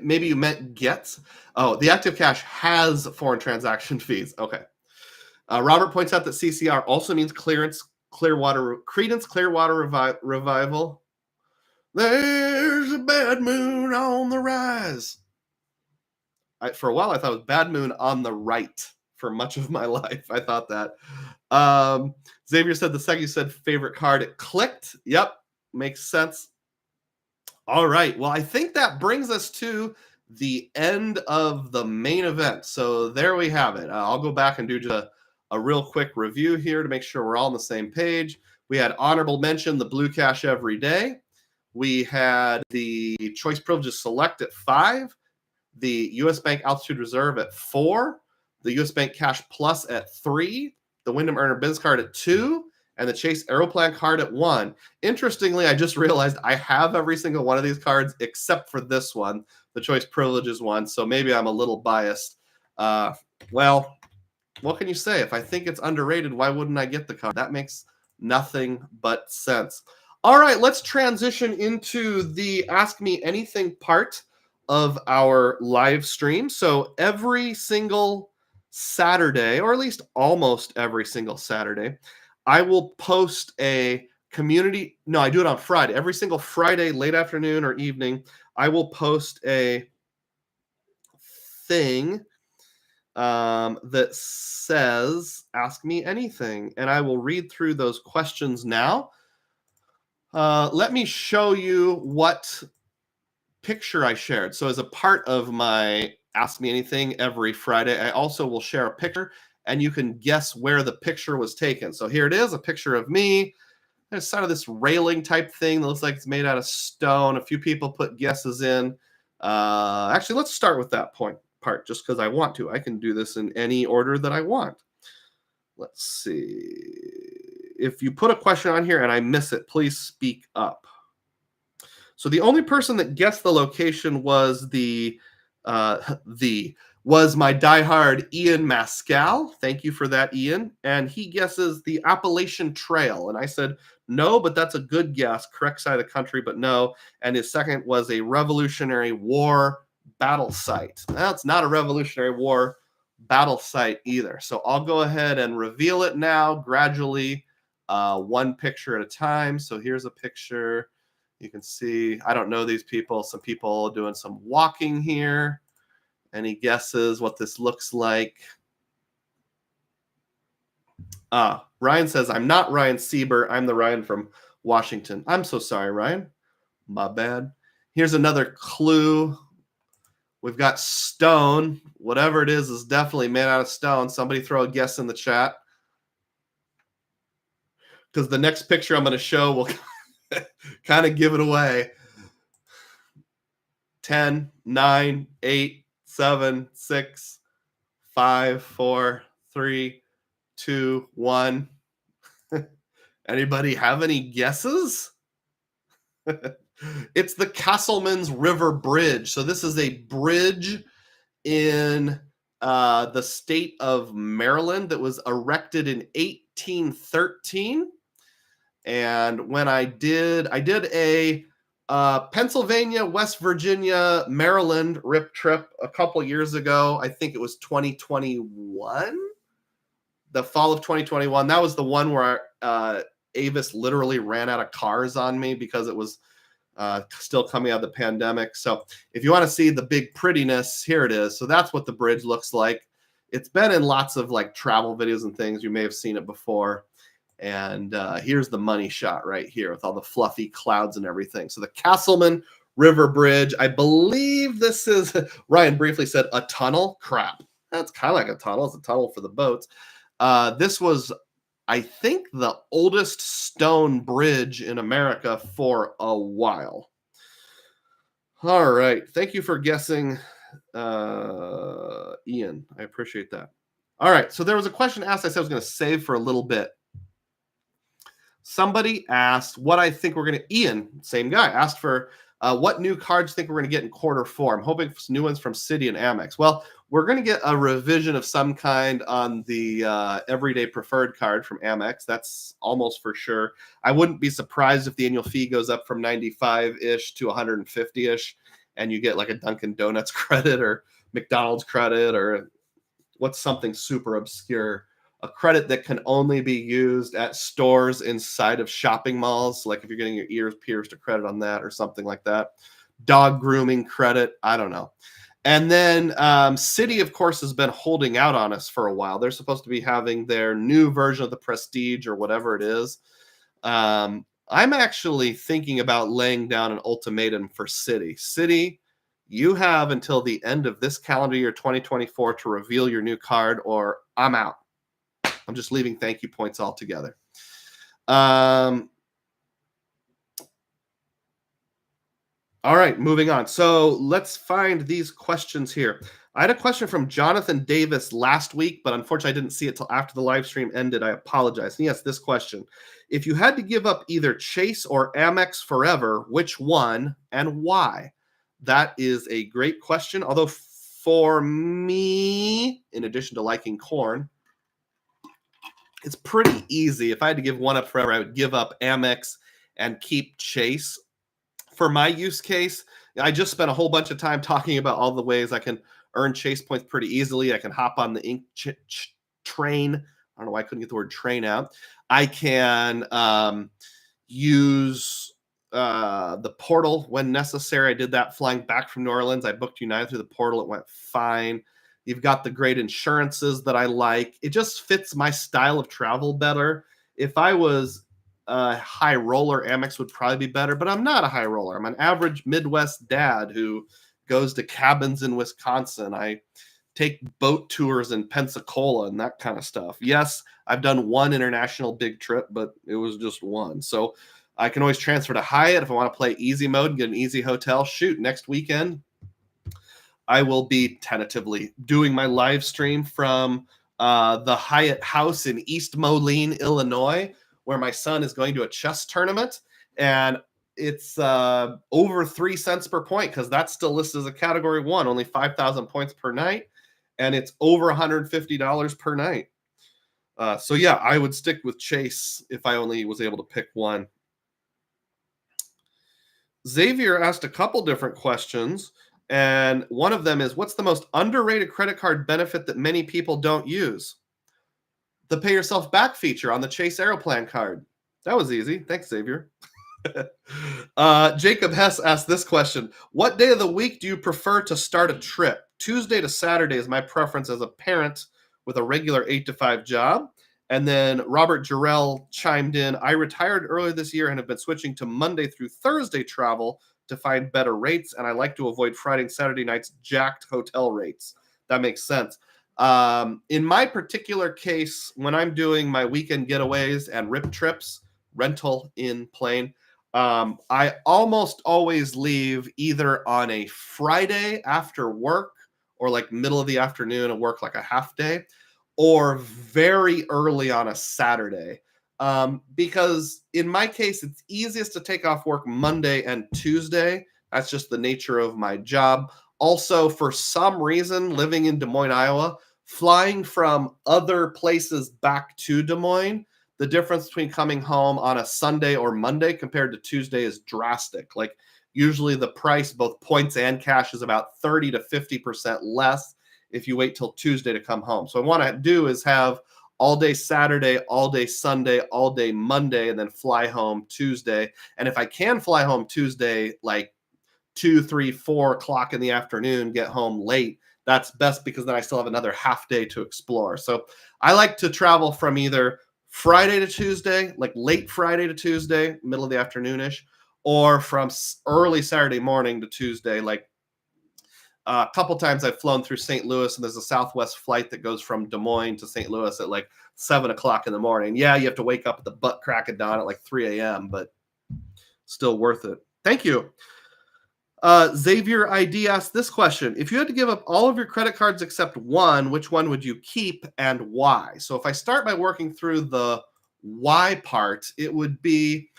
Maybe you meant gets. Oh, the active cash has foreign transaction fees. Okay. Robert points out that CCR also means Credence Clearwater Revival. There's a bad moon on the rise. For a while, I thought it was bad moon on the right for much of my life. I thought that. Xavier said the second you said favorite card, it clicked. Yep, makes sense. All right. Well, I think that brings us to the end of the main event. So there we have it. I'll go back and do just a real quick review here to make sure we're all on the same page. We had honorable mention, the Blue Cash every day. We had the Choice Privileges Select at 5, the U.S. Bank Altitude Reserve at 4, the U.S. Bank Cash Plus at 3, the Wyndham Earner Biz card at 2, and the Chase Aeroplan card at 1. Interestingly, I just realized I have every single one of these cards except for this one, the Choice Privileges one, so maybe I'm a little biased. Well, what can you say? If I think it's underrated, why wouldn't I get the card? That makes nothing but sense. All right, let's transition into the Ask Me Anything part of our live stream. So every single Saturday, or at least almost every single Saturday, I will post a community. No, I do it on Friday. Every single Friday, late afternoon or evening, I will post a thing that says, Ask Me Anything. And I will read through those questions now. Let me show you what picture I shared. So as a part of my Ask Me Anything every Friday, I also will share a picture, and you can guess where the picture was taken. So here it is, a picture of me. There's sort of this railing type thing that looks like it's made out of stone. A few people put guesses in. Actually, let's start with that part, just because I want to. I can do this in any order that I want. Let's see. If you put a question on here and I miss it, please speak up. So the only person that guessed the location was was my diehard Ian Mascal. Thank you for that, Ian. And he guesses the Appalachian Trail. And I said, no, but that's a good guess. Correct side of the country, but no. And his second was a Revolutionary War battle site. That's not a Revolutionary War battle site either. So I'll go ahead and reveal it now gradually, one picture at a time. So here's a picture. You can see, I don't know these people. Some people doing some walking here. Any guesses what this looks like? Ryan says, I'm not Ryan Sieber. I'm the Ryan from Washington. I'm so sorry, Ryan. My bad. Here's another clue. We've got stone. Whatever it is definitely made out of stone. Somebody throw a guess in the chat, because the next picture I'm going to show will kind of give it away. 10, 9, 8, 7, 6, 5, 4, 3, 2, 1. Anybody have any guesses? It's the Castleman's River Bridge. So this is a bridge in the state of Maryland that was erected in 1813. And when I did a Pennsylvania, West Virginia, Maryland rip trip a couple years ago. I think it was 2021, the fall of 2021. That was the one where Avis literally ran out of cars on me because it was still coming out of the pandemic. So if you want to see the big prettiness, here it is. So that's what the bridge looks like. It's been in lots of like travel videos and things. You may have seen it before. And here's the money shot right here with all the fluffy clouds and everything. So the Castleman River Bridge, I believe this is, Ryan briefly said, a tunnel. Crap. That's kind of like a tunnel. It's a tunnel for the boats. This was, I think, the oldest stone bridge in America for a while. All right. Thank you for guessing, Ian. I appreciate that. All right. So there was a question asked I said I was going to save for a little bit. Somebody asked what I think we're going to, Ian, same guy, asked for what new cards think we're going to get in quarter 4. I'm hoping for some new ones from Citi and Amex. Well, we're going to get a revision of some kind on the everyday preferred card from Amex. That's almost for sure. I wouldn't be surprised if the annual fee goes up from 95-ish to 150-ish, and you get like a Dunkin' Donuts credit or McDonald's credit, or what's something super obscure, a credit that can only be used at stores inside of shopping malls. Like if you're getting your ears pierced, a credit on that or something like that. Dog grooming credit. I don't know. And then Citi, of course, has been holding out on us for a while. They're supposed to be having their new version of the Prestige or whatever it is. I'm actually thinking about laying down an ultimatum for Citi. Citi, you have until the end of this calendar year 2024 to reveal your new card, or I'm out. I'm just leaving thank you points altogether. All right, moving on. So let's find these questions here. I had a question from Jonathan Davis last week, but unfortunately I didn't see it till after the live stream ended. I apologize. And yes, this question. If you had to give up either Chase or Amex forever, which one and why? That is a great question. Although for me, in addition to liking corn, it's pretty easy. If I had to give one up forever, I would give up Amex and keep Chase. For my use case, I just spent a whole bunch of time talking about all the ways I can earn Chase points pretty easily. I can hop on the ink train. I don't know why I couldn't get the word train out. I can use the portal when necessary. I did that flying back from New Orleans. I booked United through the portal. It went fine. You've got the great insurances that I like. It just fits my style of travel better. If I was a high roller, Amex would probably be better, but I'm not a high roller. I'm an average Midwest dad who goes to cabins in Wisconsin. I take boat tours in Pensacola and that kind of stuff. Yes, I've done one international big trip, but it was just one. So I can always transfer to Hyatt if I want to play easy mode and get an easy hotel. Shoot, next weekend, I will be tentatively doing my live stream from the Hyatt House in East Moline, Illinois, where my son is going to a chess tournament. And it's over 3 cents per point because that's still listed as a category 1, only 5,000 points per night. And it's over $150 per night. So yeah, I would stick with Chase if I only was able to pick one. Xavier asked a couple different questions. And one of them is, what's the most underrated credit card benefit that many people don't use? The pay yourself back feature on the Chase Aeroplan card. That was easy. Thanks, Xavier. Jacob Hess asked this question. What day of the week do you prefer to start a trip? Tuesday to Saturday is my preference as a parent with a regular 8 to 5 job. And then Robert Jarrell chimed in, I retired earlier this year and have been switching to Monday through Thursday travel to find better rates, and I like to avoid Friday and Saturday nights jacked hotel rates. That makes sense. In my particular case, when I'm doing my weekend getaways and rip trips, rental in plane, I almost always leave either on a Friday after work or like middle of the afternoon and work like a half day, or very early on a Saturday. Because in my case, it's easiest to take off work Monday and Tuesday. That's just the nature of my job. Also, for some reason, living in Des Moines, Iowa, flying from other places back to Des Moines, the difference between coming home on a Sunday or Monday compared to Tuesday is drastic. Like usually the price, both points and cash, is about 30 to 50% less if you wait till Tuesday to come home. So what I want to do is have all day Saturday, all day Sunday, all day Monday, and then fly home Tuesday. And if I can fly home Tuesday, like 2, 3, 4 o'clock in the afternoon, get home late, that's best because then I still have another half day to explore. So I like to travel from either Friday to Tuesday, like late Friday to Tuesday, middle of the afternoonish, or from early Saturday morning to Tuesday. Like a couple times I've flown through St. Louis, and there's a Southwest flight that goes from Des Moines to St. Louis at like 7 o'clock in the morning. Yeah, you have to wake up at the butt crack of dawn at like 3 a.m., but still worth it. Thank you. Xavier ID asked this question. If you had to give up all of your credit cards except one, which one would you keep and why? So if I start by working through the why part, it would be,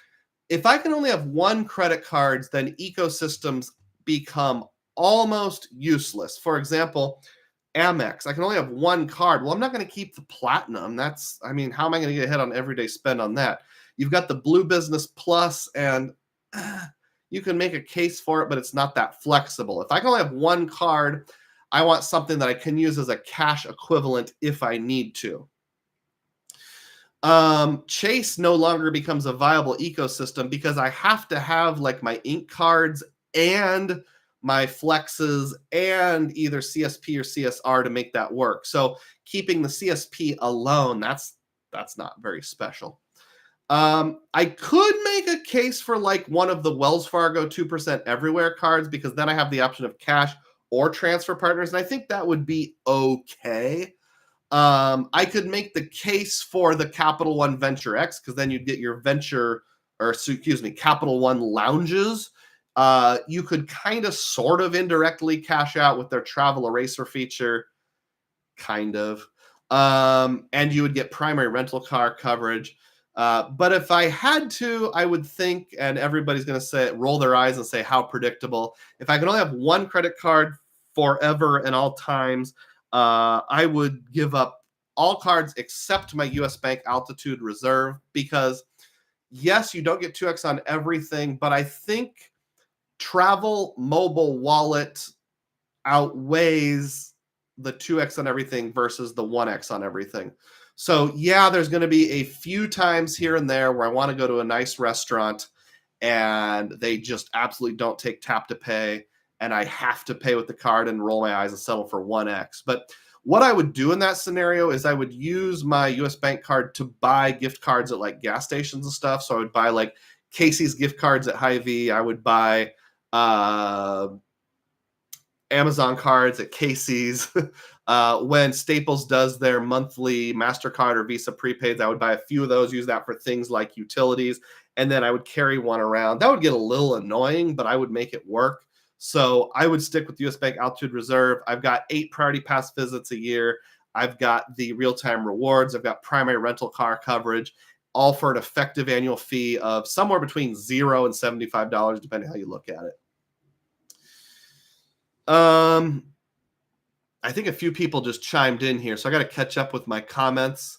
if I can only have one credit card, then ecosystems become almost useless. For example, Amex, I can only have one card. Well, I'm not going to keep the platinum. That's, I mean, how am I going to get ahead on everyday spend on that? You've got the Blue Business Plus, and you can make a case for it, but it's not that flexible. If I can only have one card, I want something that I can use as a cash equivalent if I need to. Chase no longer becomes a viable ecosystem because I have to have like my ink cards and my flexes and either CSP or CSR to make that work. So keeping the CSP alone, that's not very special. I could make a case for like one of the Wells Fargo 2% everywhere cards, because then I have the option of cash or transfer partners, and I think that would be okay. I could make the case for the Capital One Venture X, because then you'd get your Capital One lounges. You could kind of sort of indirectly cash out with their travel eraser feature, kind of. And you would get primary rental car coverage. But if I had to, I would think, and everybody's going to roll their eyes and say, how predictable. If I can only have one credit card forever and all times, I would give up all cards except my US Bank Altitude Reserve, because yes, you don't get 2x on everything, but I think travel mobile wallet outweighs the 2x on everything versus the 1x on everything. So yeah, there's going to be a few times here and there where I want to go to a nice restaurant and they just absolutely don't take tap to pay, and I have to pay with the card and roll my eyes and settle for 1x. But what I would do in that scenario is I would use my US Bank card to buy gift cards at like gas stations and stuff. So I would buy like Casey's gift cards at Hy-Vee. I would buy Amazon cards at Casey's. When Staples does their monthly MasterCard or Visa prepaids, I would buy a few of those, use that for things like utilities, and then I would carry one around. That would get a little annoying, but I would make it work. So I would stick with US Bank Altitude Reserve. I've got 8 Priority Pass visits a year. I've got the real-time rewards. I've got primary rental car coverage, all for an effective annual fee of somewhere between $0 and $75, depending how you look at it. I think a few people just chimed in here, so I got to catch up with my comments.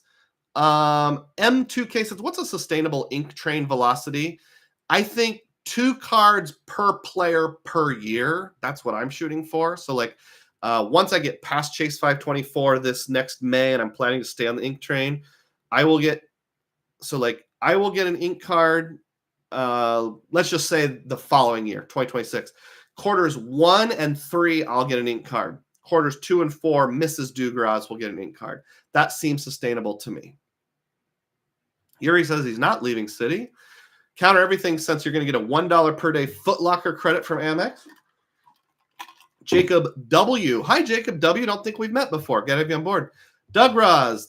M2K says, what's a sustainable ink train velocity? I think 2 cards per player per year. That's what I'm shooting for. So like once I get past Chase 524 this next May, and I'm planning to stay on the ink train, I will get an ink card, let's just say the following year, 2026. Quarters 1 and 3, I'll get an ink card. Quarters 2 and 4, Mrs. DUGROZ will get an ink card. That seems sustainable to me. Yuri says he's not leaving City. Counter everything since you're going to get a $1 per day Foot Locker credit from Amex. Jacob W. Hi, Jacob W. Don't think we've met before. Get you on board. DUGROZ,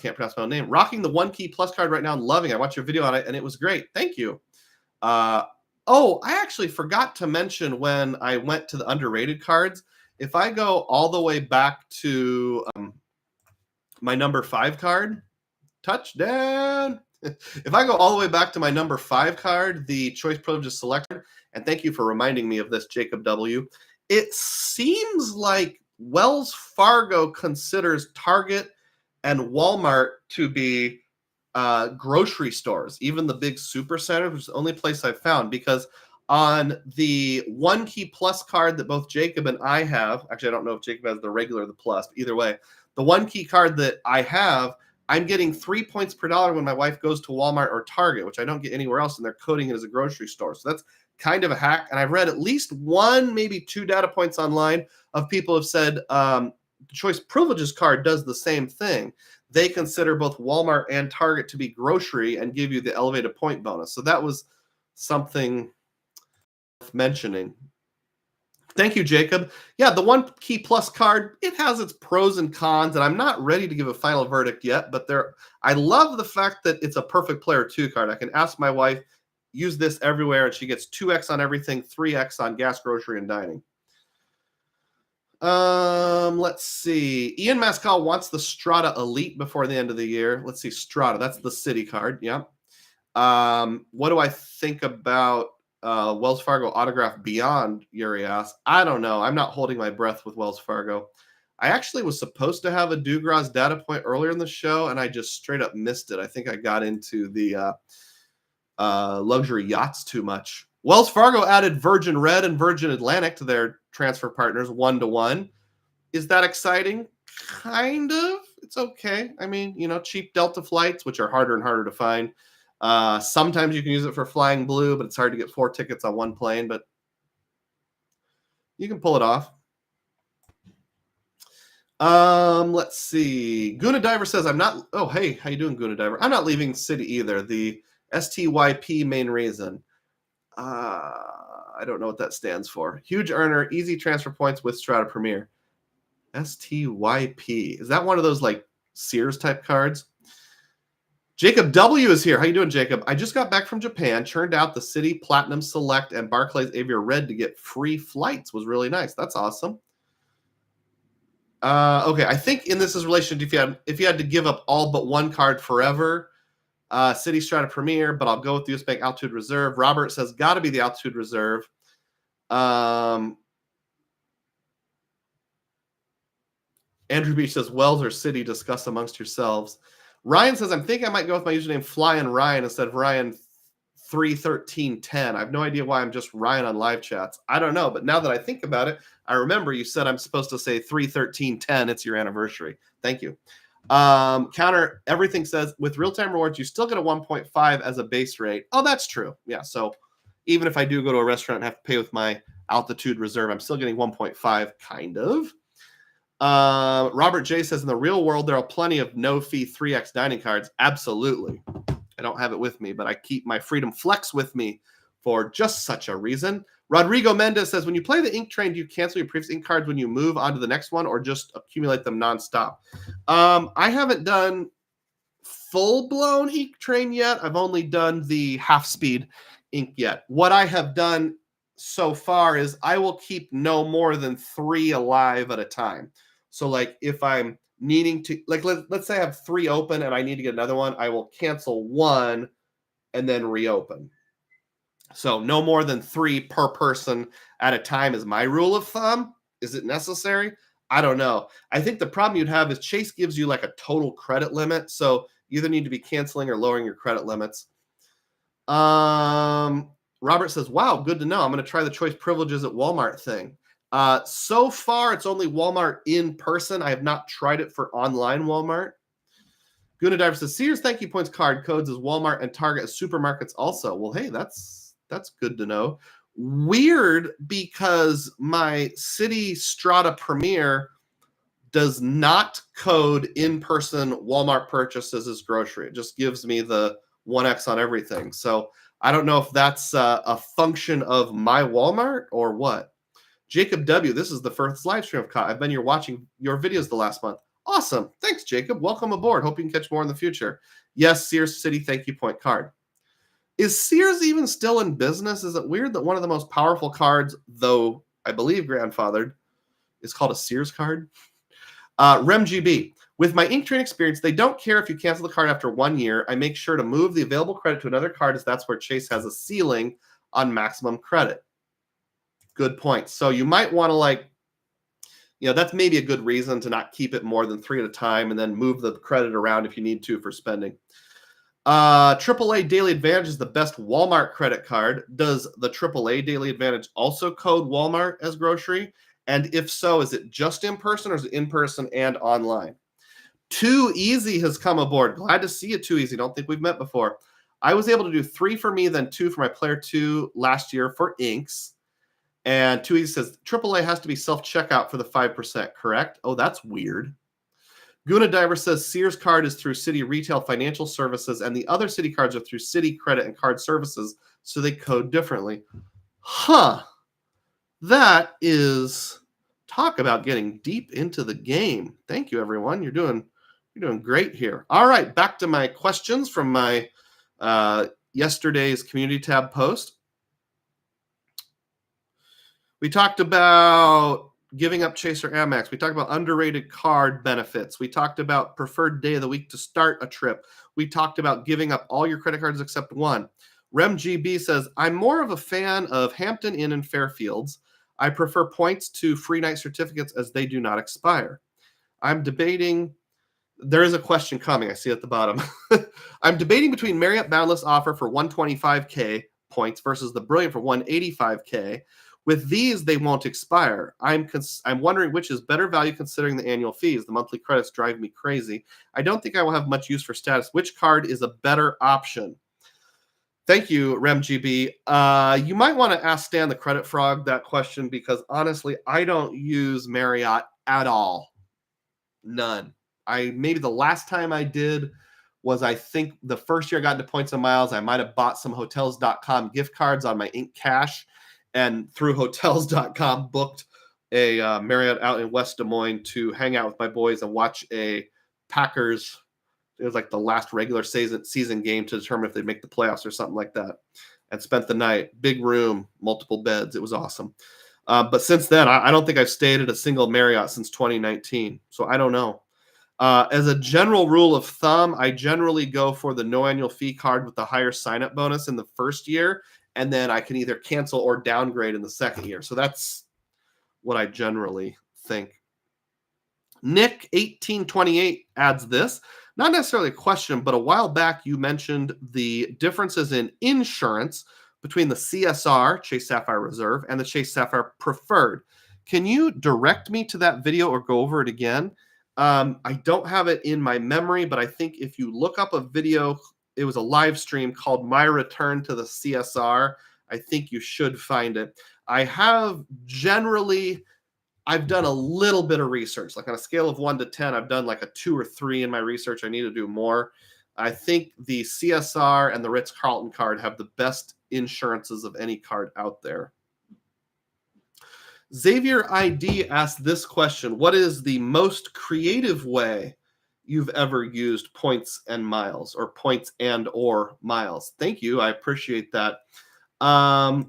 can't pronounce my own name. Rocking the One Key Plus card right now and loving it. I watched your video on it and it was great. Thank you. I actually forgot to mention when I went to the underrated cards. If I go all the way back to my number 5 card, touchdown. If I go all the way back to my number 5 card, the Choice Privileges Selected, and thank you for reminding me of this, Jacob W., it seems like Wells Fargo considers Target and Walmart to be grocery stores, even the big super centers, which is the only place I've found, because on the One Key Plus card that both Jacob and I have, actually I don't know if Jacob has the regular or the plus, but either way, the One Key card that I have, I'm getting 3 points per dollar when my wife goes to Walmart or Target, which I don't get anywhere else, and they're coding it as a grocery store. So that's kind of a hack. And I've read at least 1, maybe 2 data points online of people have said the Choice Privileges card does the same thing. they consider both Walmart and Target to be grocery and give you the elevated point bonus. So that was something worth mentioning. Thank you, Jacob. Yeah, the One Key Plus card, it has its pros and cons, and I'm not ready to give a final verdict yet, but I love the fact that it's a perfect player 2 card. I can ask my wife, use this everywhere, and she gets 2x on everything, 3x on gas, grocery, and dining. Let's see. Ian Mascal wants the Strata Elite before the end of the year. Let's see, Strata, that's the city card. Yeah. What do I think about Wells Fargo Autograph Beyond, Yuri asked? I don't know. I'm not holding my breath with Wells Fargo. I actually was supposed to have a DUGROZ data point earlier in the show, and I just straight up missed it. I think I got into the luxury yachts too much. Wells Fargo added Virgin Red and Virgin Atlantic to their transfer partners 1-to-1. Is that exciting? Kind of. It's okay. I mean, cheap Delta flights, which are harder and harder to find. Sometimes you can use it for Flying Blue, but it's hard to get 4 tickets on one plane, but you can pull it off. Let's see. Guna Diver says, oh, hey, how you doing, Guna Diver? I'm not leaving City either. The STYP main reason. I don't know what that stands for. Huge earner, easy transfer points with Strata Premier. STYP. Is that one of those like Sears type cards? Jacob W is here. How you doing, Jacob? I just got back from Japan. Churned out the City Platinum Select and Barclays Aviator Red to get free flights. Was really nice. That's awesome. Okay, I think in this is relation to if you had to give up all but one card forever, City Strata Premier, but I'll go with the US Bank Altitude Reserve. Robert says got to be the Altitude Reserve. Andrew Beach says Wells or City, discuss amongst yourselves. Ryan says, I'm thinking I might go with my username Flying Ryan instead of Ryan 31310. I have no idea why I'm just Ryan on live chats. I don't know, but now that I think about it, I remember you said I'm supposed to say 31310. It's your anniversary. Thank you. Counter Everything says, with real-time rewards, you still get a 1.5 as a base rate. Oh, that's true. Yeah, so even if I do go to a restaurant and have to pay with my Altitude Reserve, I'm still getting 1.5, kind of. Robert J says, in the real world, there are plenty of no-fee 3x dining cards. Absolutely. I don't have it with me, but I keep my Freedom Flex with me for just such a reason. Rodrigo Mendez says, when you play the Ink Train, do you cancel your previous ink cards when you move on to the next one or just accumulate them nonstop? I haven't done full-blown Ink Train yet. I've only done the half-speed ink yet. What I have done so far is I will keep no more than 3 alive at a time. So like if I'm needing to, like let's say I have 3 open and I need to get another one, I will cancel 1 and then reopen. So no more than 3 per person at a time is my rule of thumb. Is it necessary? I don't know. I think the problem you'd have is Chase gives you like a total credit limit. So you either need to be canceling or lowering your credit limits. Robert says, wow, good to know. I'm going to try the choice privileges at Walmart thing. So far, it's only Walmart in person. I have not tried it for online Walmart. Guna Diver says, Sears thank you points card codes as Walmart and Target as supermarkets also. Well, hey, that's good to know. Weird because my City Strata Premier does not code in-person Walmart purchases as grocery. It just gives me the 1x on everything. So I don't know if that's a function of my Walmart or what. Jacob W., this is the first live stream I've caught. I've been here watching your videos the last month. Awesome. Thanks, Jacob. Welcome aboard. Hope you can catch more in the future. Yes, Sears City thank you point card. Is Sears even still in business? Is it weird that one of the most powerful cards, though I believe grandfathered, is called a Sears card? RemGB. With my Ink Train experience, they don't care if you cancel the card after 1 year. I make sure to move the available credit to another card as that's where Chase has a ceiling on maximum credit. Good point. So you might want to that's maybe a good reason to not keep it more than 3 at a time and then move the credit around if you need to for spending. AAA Daily Advantage is the best Walmart credit card. Does the AAA Daily Advantage also code Walmart as grocery? And if so, is it just in person or is it in person and online? Too Easy has come aboard. Glad to see you, Too Easy. Don't think we've met before. I was able to do 3 for me, then 2 for my player 2 last year for inks. And Too Easy says, AAA has to be self-checkout for the 5%, correct? Oh, that's weird. Guna Diver says Sears card is through Citi Retail Financial Services, and the other Citi cards are through Citi Credit and Card Services, so they code differently. Huh. That is talk about getting deep into the game. Thank you, everyone. You're doing great here. All right, back to my questions from my yesterday's community tab post. We talked about giving up Chase or Amex. We talked about underrated card benefits. We talked about preferred day of the week to start a trip. We talked about giving up all your credit cards except one. RemGB says, I'm more of a fan of Hampton Inn and Fairfields. I prefer points to free night certificates as they do not expire. I'm debating. There is a question coming. I see at the bottom. I'm debating between Marriott Boundless offer for 125K points versus the Brilliant for 185K. With these, they won't expire. I'm wondering which is better value considering the annual fees. The monthly credits drive me crazy. I don't think I will have much use for status. Which card is a better option? Thank you, RemGB. You might want to ask Stan the Credit Frog that question because honestly, I don't use Marriott at all. None. Maybe the last time I did was I think the first year I got into Points and Miles, I might have bought some Hotels.com gift cards on my Ink Cash, and through Hotels.com booked a Marriott out in West Des Moines to hang out with my boys and watch a Packers. It was like the last regular season game to determine if they'd make the playoffs or something like that. And spent the night, big room, multiple beds. It was awesome. But since then, I don't think I've stayed at a single Marriott since 2019. So I don't know. As a general rule of thumb, I generally go for the no annual fee card with the higher sign-up bonus in the first year, and then I can either cancel or downgrade in the second year. So that's what I generally think. Nick 1828 adds this. Not necessarily a question, but a while back you mentioned the differences in insurance between the CSR, Chase Sapphire Reserve, and the Chase Sapphire Preferred. Can you direct me to that video or go over it again? I don't have it in my memory, but I think if you look up a video, it was a live stream called My Return to the CSR. I think you should find it. I've done a little bit of research, like on a scale of 1 to 10, I've done like a 2 or 3 in my research. I need to do more. I think the CSR and the Ritz-Carlton card have the best insurances of any card out there. Xavier ID asked this question. What is the most creative way you've ever used points and miles, or points and or miles? Thank you. I appreciate that.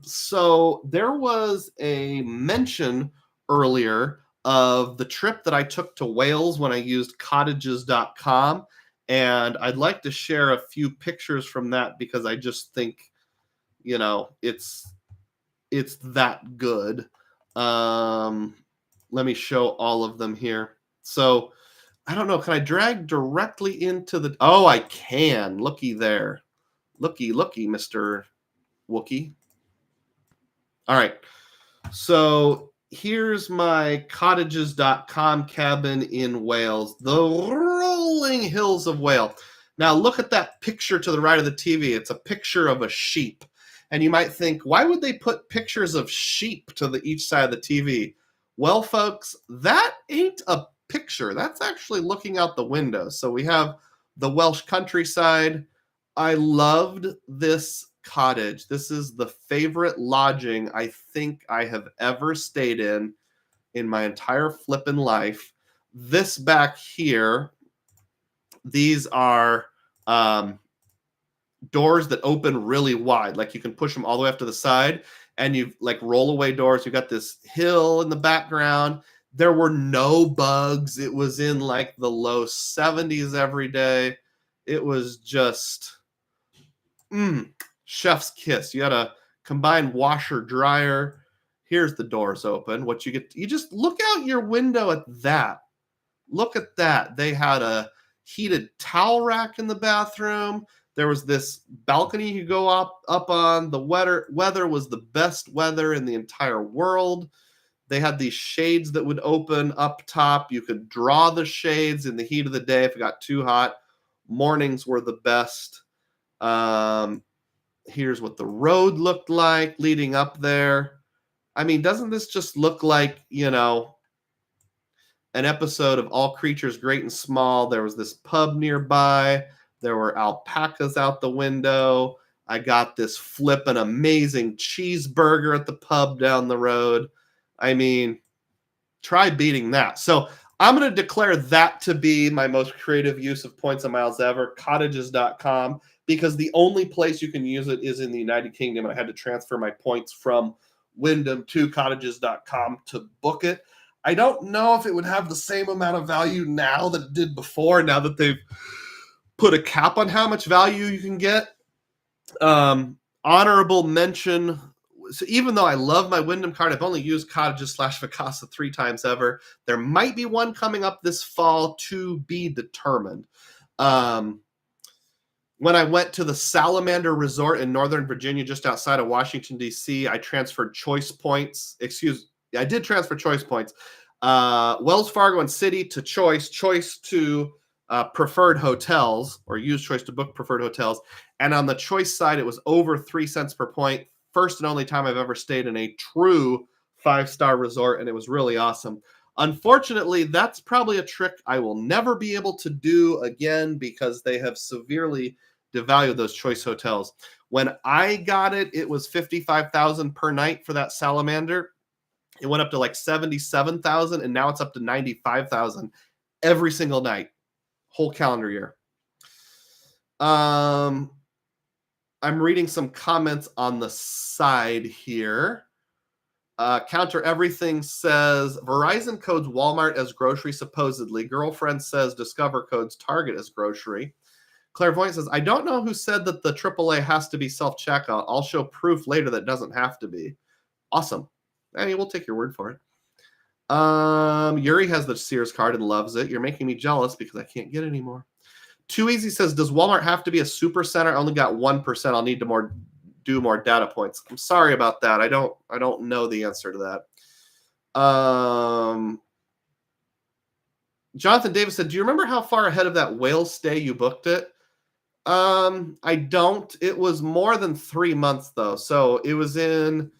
So there was a mention earlier of the trip that I took to Wales when I used cottages.com. And I'd like to share a few pictures from that because I just think, it's that good. Let me show all of them here. So I don't know. Can I drag directly into the... Oh, I can. Looky there. Looky, Mr. Wookie. All right. So here's my cottages.com cabin in Wales, the rolling hills of Wales. Now look at that picture to the right of the TV. It's a picture of a sheep. And you might think, why would they put pictures of sheep to each side of the TV? Well, folks, that ain't a picture. That's actually looking out the window. So we have the Welsh countryside. I loved this cottage. This is the favorite lodging I think I have ever stayed in my entire flippin' life. This back here, these are doors that open really wide. Like you can push them all the way up to the side, and you like roll away doors. You got this hill in the background. There were no bugs. It was in like the low 70s every day. It was just chef's kiss. You had a combined washer dryer. Here's the doors open. What you get, you just look out your window at that. Look at that. They had a heated towel rack in the bathroom. There was this balcony you could go up on. The weather was the best weather in the entire world. They had these shades that would open up top. You could draw the shades in the heat of the day if it got too hot. Mornings were the best. Here's what the road looked like leading up there. I mean, doesn't this just look like, an episode of All Creatures Great and Small. There was this pub nearby. There were alpacas out the window. I got this flippin' amazing cheeseburger at the pub down the road. I mean, try beating that. So I'm going to declare that to be my most creative use of points and miles ever, cottages.com, because the only place you can use it is in the United Kingdom. And I had to transfer my points from Wyndham to cottages.com to book it. I don't know if it would have the same amount of value now that it did before, now that they've put a cap on how much value you can get. Honorable mention. So even though I love my Wyndham card, I've only used Cottages/Vacasa 3 times ever. There might be one coming up this fall to be determined. When I went to the Salamander Resort in Northern Virginia, just outside of Washington, D.C., I transferred choice points. I did transfer choice points. Wells Fargo and Citi to choice to preferred hotels, or use choice to book preferred hotels. And on the choice side, it was over 3 cents per point. First and only time I've ever stayed in a true 5-star resort, and it was really awesome. Unfortunately, that's probably a trick I will never be able to do again because they have severely devalued those choice hotels. When I got it, it was $55,000 per night for that Salamander. It went up to like $77,000, and now it's up to $95,000 every single night, whole calendar year. I'm reading some comments on the side here. Counter Everything says Verizon codes Walmart as grocery, supposedly. Girlfriend says Discover codes Target as grocery. Clairvoyant says, I don't know who said that the AAA has to be self-checkout. I'll show proof later that doesn't have to be. Awesome. I mean, we'll take your word for it. Yuri has the Sears card and loves it. You're making me jealous because I can't get any more. Too Easy says, does Walmart have to be a super center? I only got 1%. I'll need to do more data points. I'm sorry about that. I don't know the answer to that. Jonathan Davis said, do you remember how far ahead of that Wales stay you booked it? I don't. It was more than 3 months though. So it was in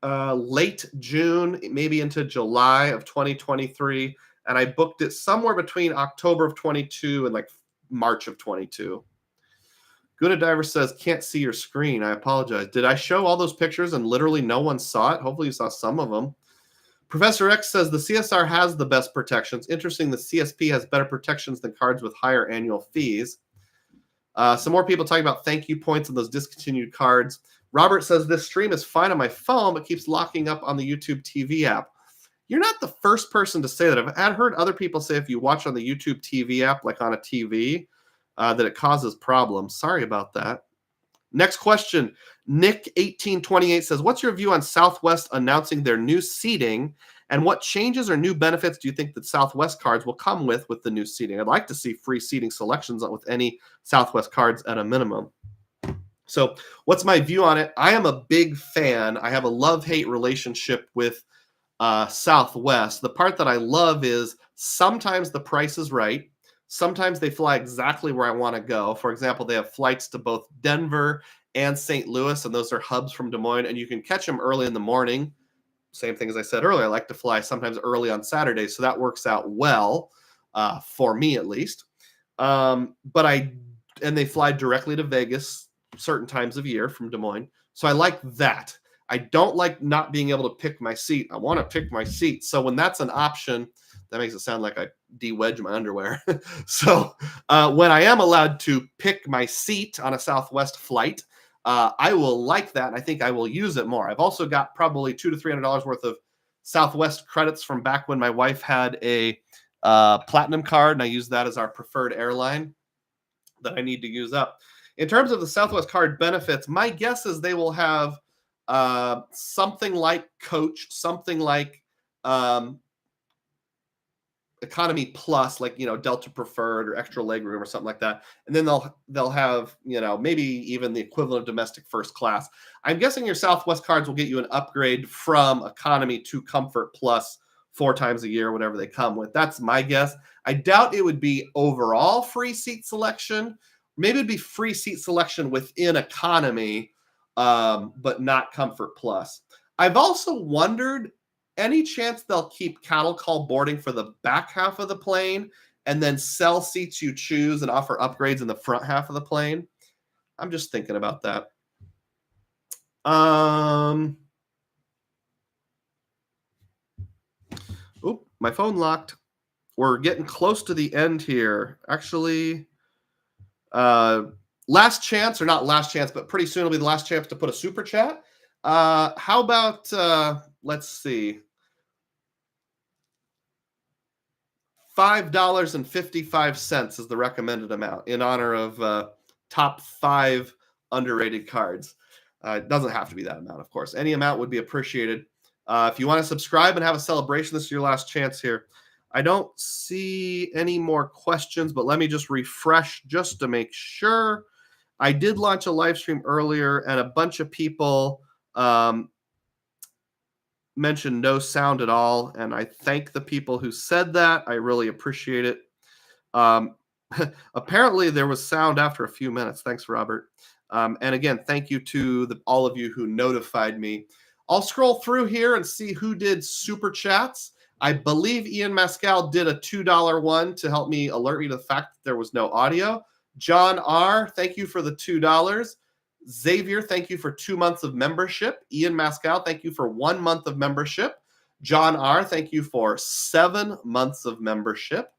late June, maybe into July of 2023. And I booked it somewhere between October of 22 and like March of 22. Guna Diver says, can't see your screen. I apologize. Did I show all those pictures and literally no one saw it? Hopefully you saw some of them. Professor X says the CSR has the best protections. Interesting, the CSP has better protections than cards with higher annual fees. Some more people talking about thank you points on those discontinued cards. Robert says this stream is fine on my phone, but keeps locking up on the YouTube TV app. You're not the first person to say that. I've heard other people say if you watch on the YouTube TV app, like on a TV, that it causes problems. Sorry about that. Next question. Nick1828 says, what's your view on Southwest announcing their new seating, and what changes or new benefits do you think that Southwest cards will come with the new seating? I'd like to see free seating selections with any Southwest cards at a minimum. So what's my view on it? I am a big fan. I have a love-hate relationship with Southwest. The part that I love is sometimes the price is right. Sometimes they fly exactly where I want to go. For example, they have flights to both Denver and St. Louis, and those are hubs from Des Moines, and you can catch them early in the morning. Same thing as I said earlier. I like to fly sometimes early on Saturdays, so that works out well for me at least. And they fly directly to Vegas certain times of year from Des Moines, so I like that. I don't like not being able to pick my seat. I want to pick my seat. So when that's an option, that makes it sound like I de-wedge my underwear. So when I am allowed to pick my seat on a Southwest flight, I will like that. And I think I will use it more. I've also got probably $200 to $300 worth of Southwest credits from back when my wife had a platinum card, and I use that as our preferred airline that I need to use up. In terms of the Southwest card benefits, my guess is they will have something like Coach, something like Economy Plus, like, Delta Preferred or Extra Legroom or something like that. And then they'll have, maybe even the equivalent of domestic first class. I'm guessing your Southwest cards will get you an upgrade from Economy to Comfort Plus 4 times a year, whatever they come with. That's my guess. I doubt it would be overall free seat selection. Maybe it'd be free seat selection within Economy, but not Comfort Plus. I've also wondered Any chance they'll keep cattle call boarding for the back half of the plane and then sell seats you choose and offer upgrades in the front half of the plane? I'm just thinking about that. Oop, my phone locked. We're getting close to the end here. Actually, last chance, or not last chance, but pretty soon will be the last chance to put a super chat. How about, let's see, $5.55 is the recommended amount in honor of top 5 underrated cards. It doesn't have to be that amount, of course. Any amount would be appreciated. If you want to subscribe and have a celebration, this is your last chance here. I don't see any more questions, but let me just refresh just to make sure. I did launch a live stream earlier, and a bunch of people mentioned no sound at all, and I thank the people who said that. I really appreciate it. Apparently, there was sound after a few minutes. Thanks, Robert. And again, thank you to all of you who notified me. I'll scroll through here and see who did super chats. I believe Ian Mascal did a $2 one to help me alert me to the fact that there was no audio. John R., thank you for the $2. Xavier, thank you for 2 months of membership. Ian Mascal, thank you for 1 month of membership. John R., thank you for 7 months of membership.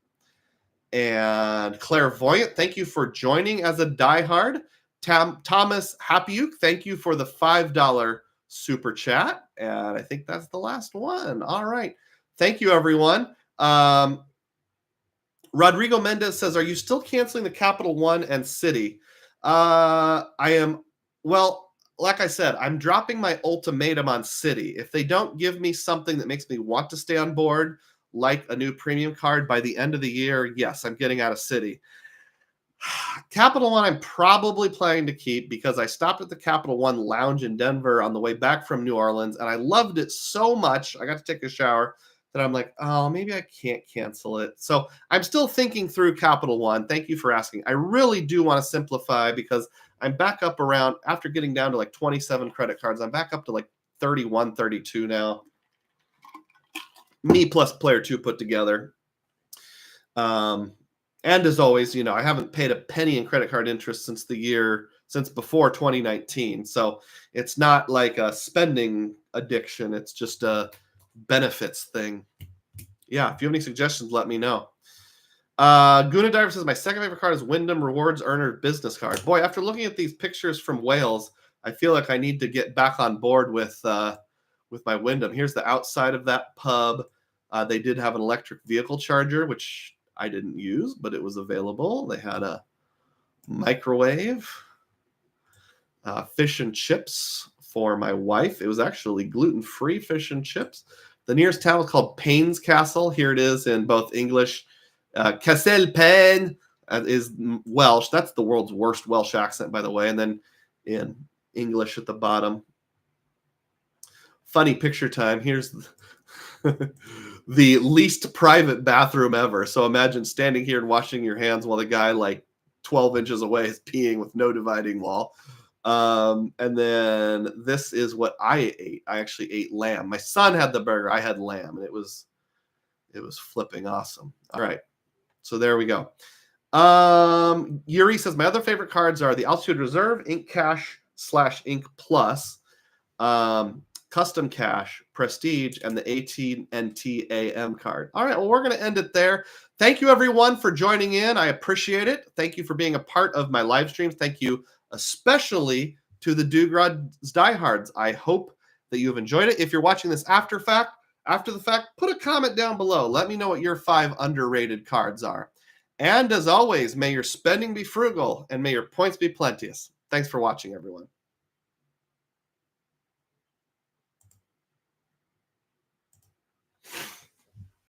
And Clairvoyant, thank you for joining as a diehard. Thomas Happyuk, thank you for the $5 super chat. And I think that's the last one. All right. Thank you, everyone. Rodrigo Mendez says, are you still canceling the Capital One and City? I am. Well, like I said, I'm dropping my ultimatum on City. If they don't give me something that makes me want to stay on board, like a new premium card by the end of the year, yes, I'm getting out of City. Capital One, I'm probably planning to keep because I stopped at the Capital One Lounge in Denver on the way back from New Orleans, and I loved it so much. I got to take a shower that I'm like, oh, maybe I can't cancel it. So I'm still thinking through Capital One. Thank you for asking. I really do want to simplify because I'm back up around, after getting down to like 27 credit cards, I'm back up to like 31, 32 now. Me plus Player 2 put together. And as always, you know, I haven't paid a penny in credit card interest since before 2019. So it's not like a spending addiction. It's just a benefits thing. Yeah, if you have any suggestions, let me know. Guna Diver says, my second favorite card is Wyndham Rewards Earner Business Card. Boy, after looking at these pictures from Wales, I feel like I need to get back on board with my Wyndham. Here's the outside of that pub. They did have an electric vehicle charger, which I didn't use, but it was available. They had a microwave, fish and chips for my wife. It was actually gluten-free fish and chips. The nearest town is called Payne's Castle. Here it is in both English. Castle Payne is Welsh. That's the world's worst Welsh accent, by the way. And then in English at the bottom. Funny picture time. Here's the least private bathroom ever. So imagine standing here and washing your hands while the guy like 12 inches away is peeing with no dividing wall. And then this is what I ate. I actually ate lamb. My son had the burger. I had lamb, and it was flipping awesome. All right. So there we go. Yuri says, my other favorite cards are the Altitude Reserve, Ink Cash / Ink Plus, Custom Cash, Prestige, and the AT&T AM card. All right, well, we're going to end it there. Thank you, everyone, for joining in. I appreciate it. Thank you for being a part of my live streams. Thank you especially to the DUGROZ Diehards. I hope that you have enjoyed it. If you're watching this after the fact, put a comment down below. Let me know what your 5 underrated cards are. And as always, may your spending be frugal and may your points be plenteous. Thanks for watching, everyone.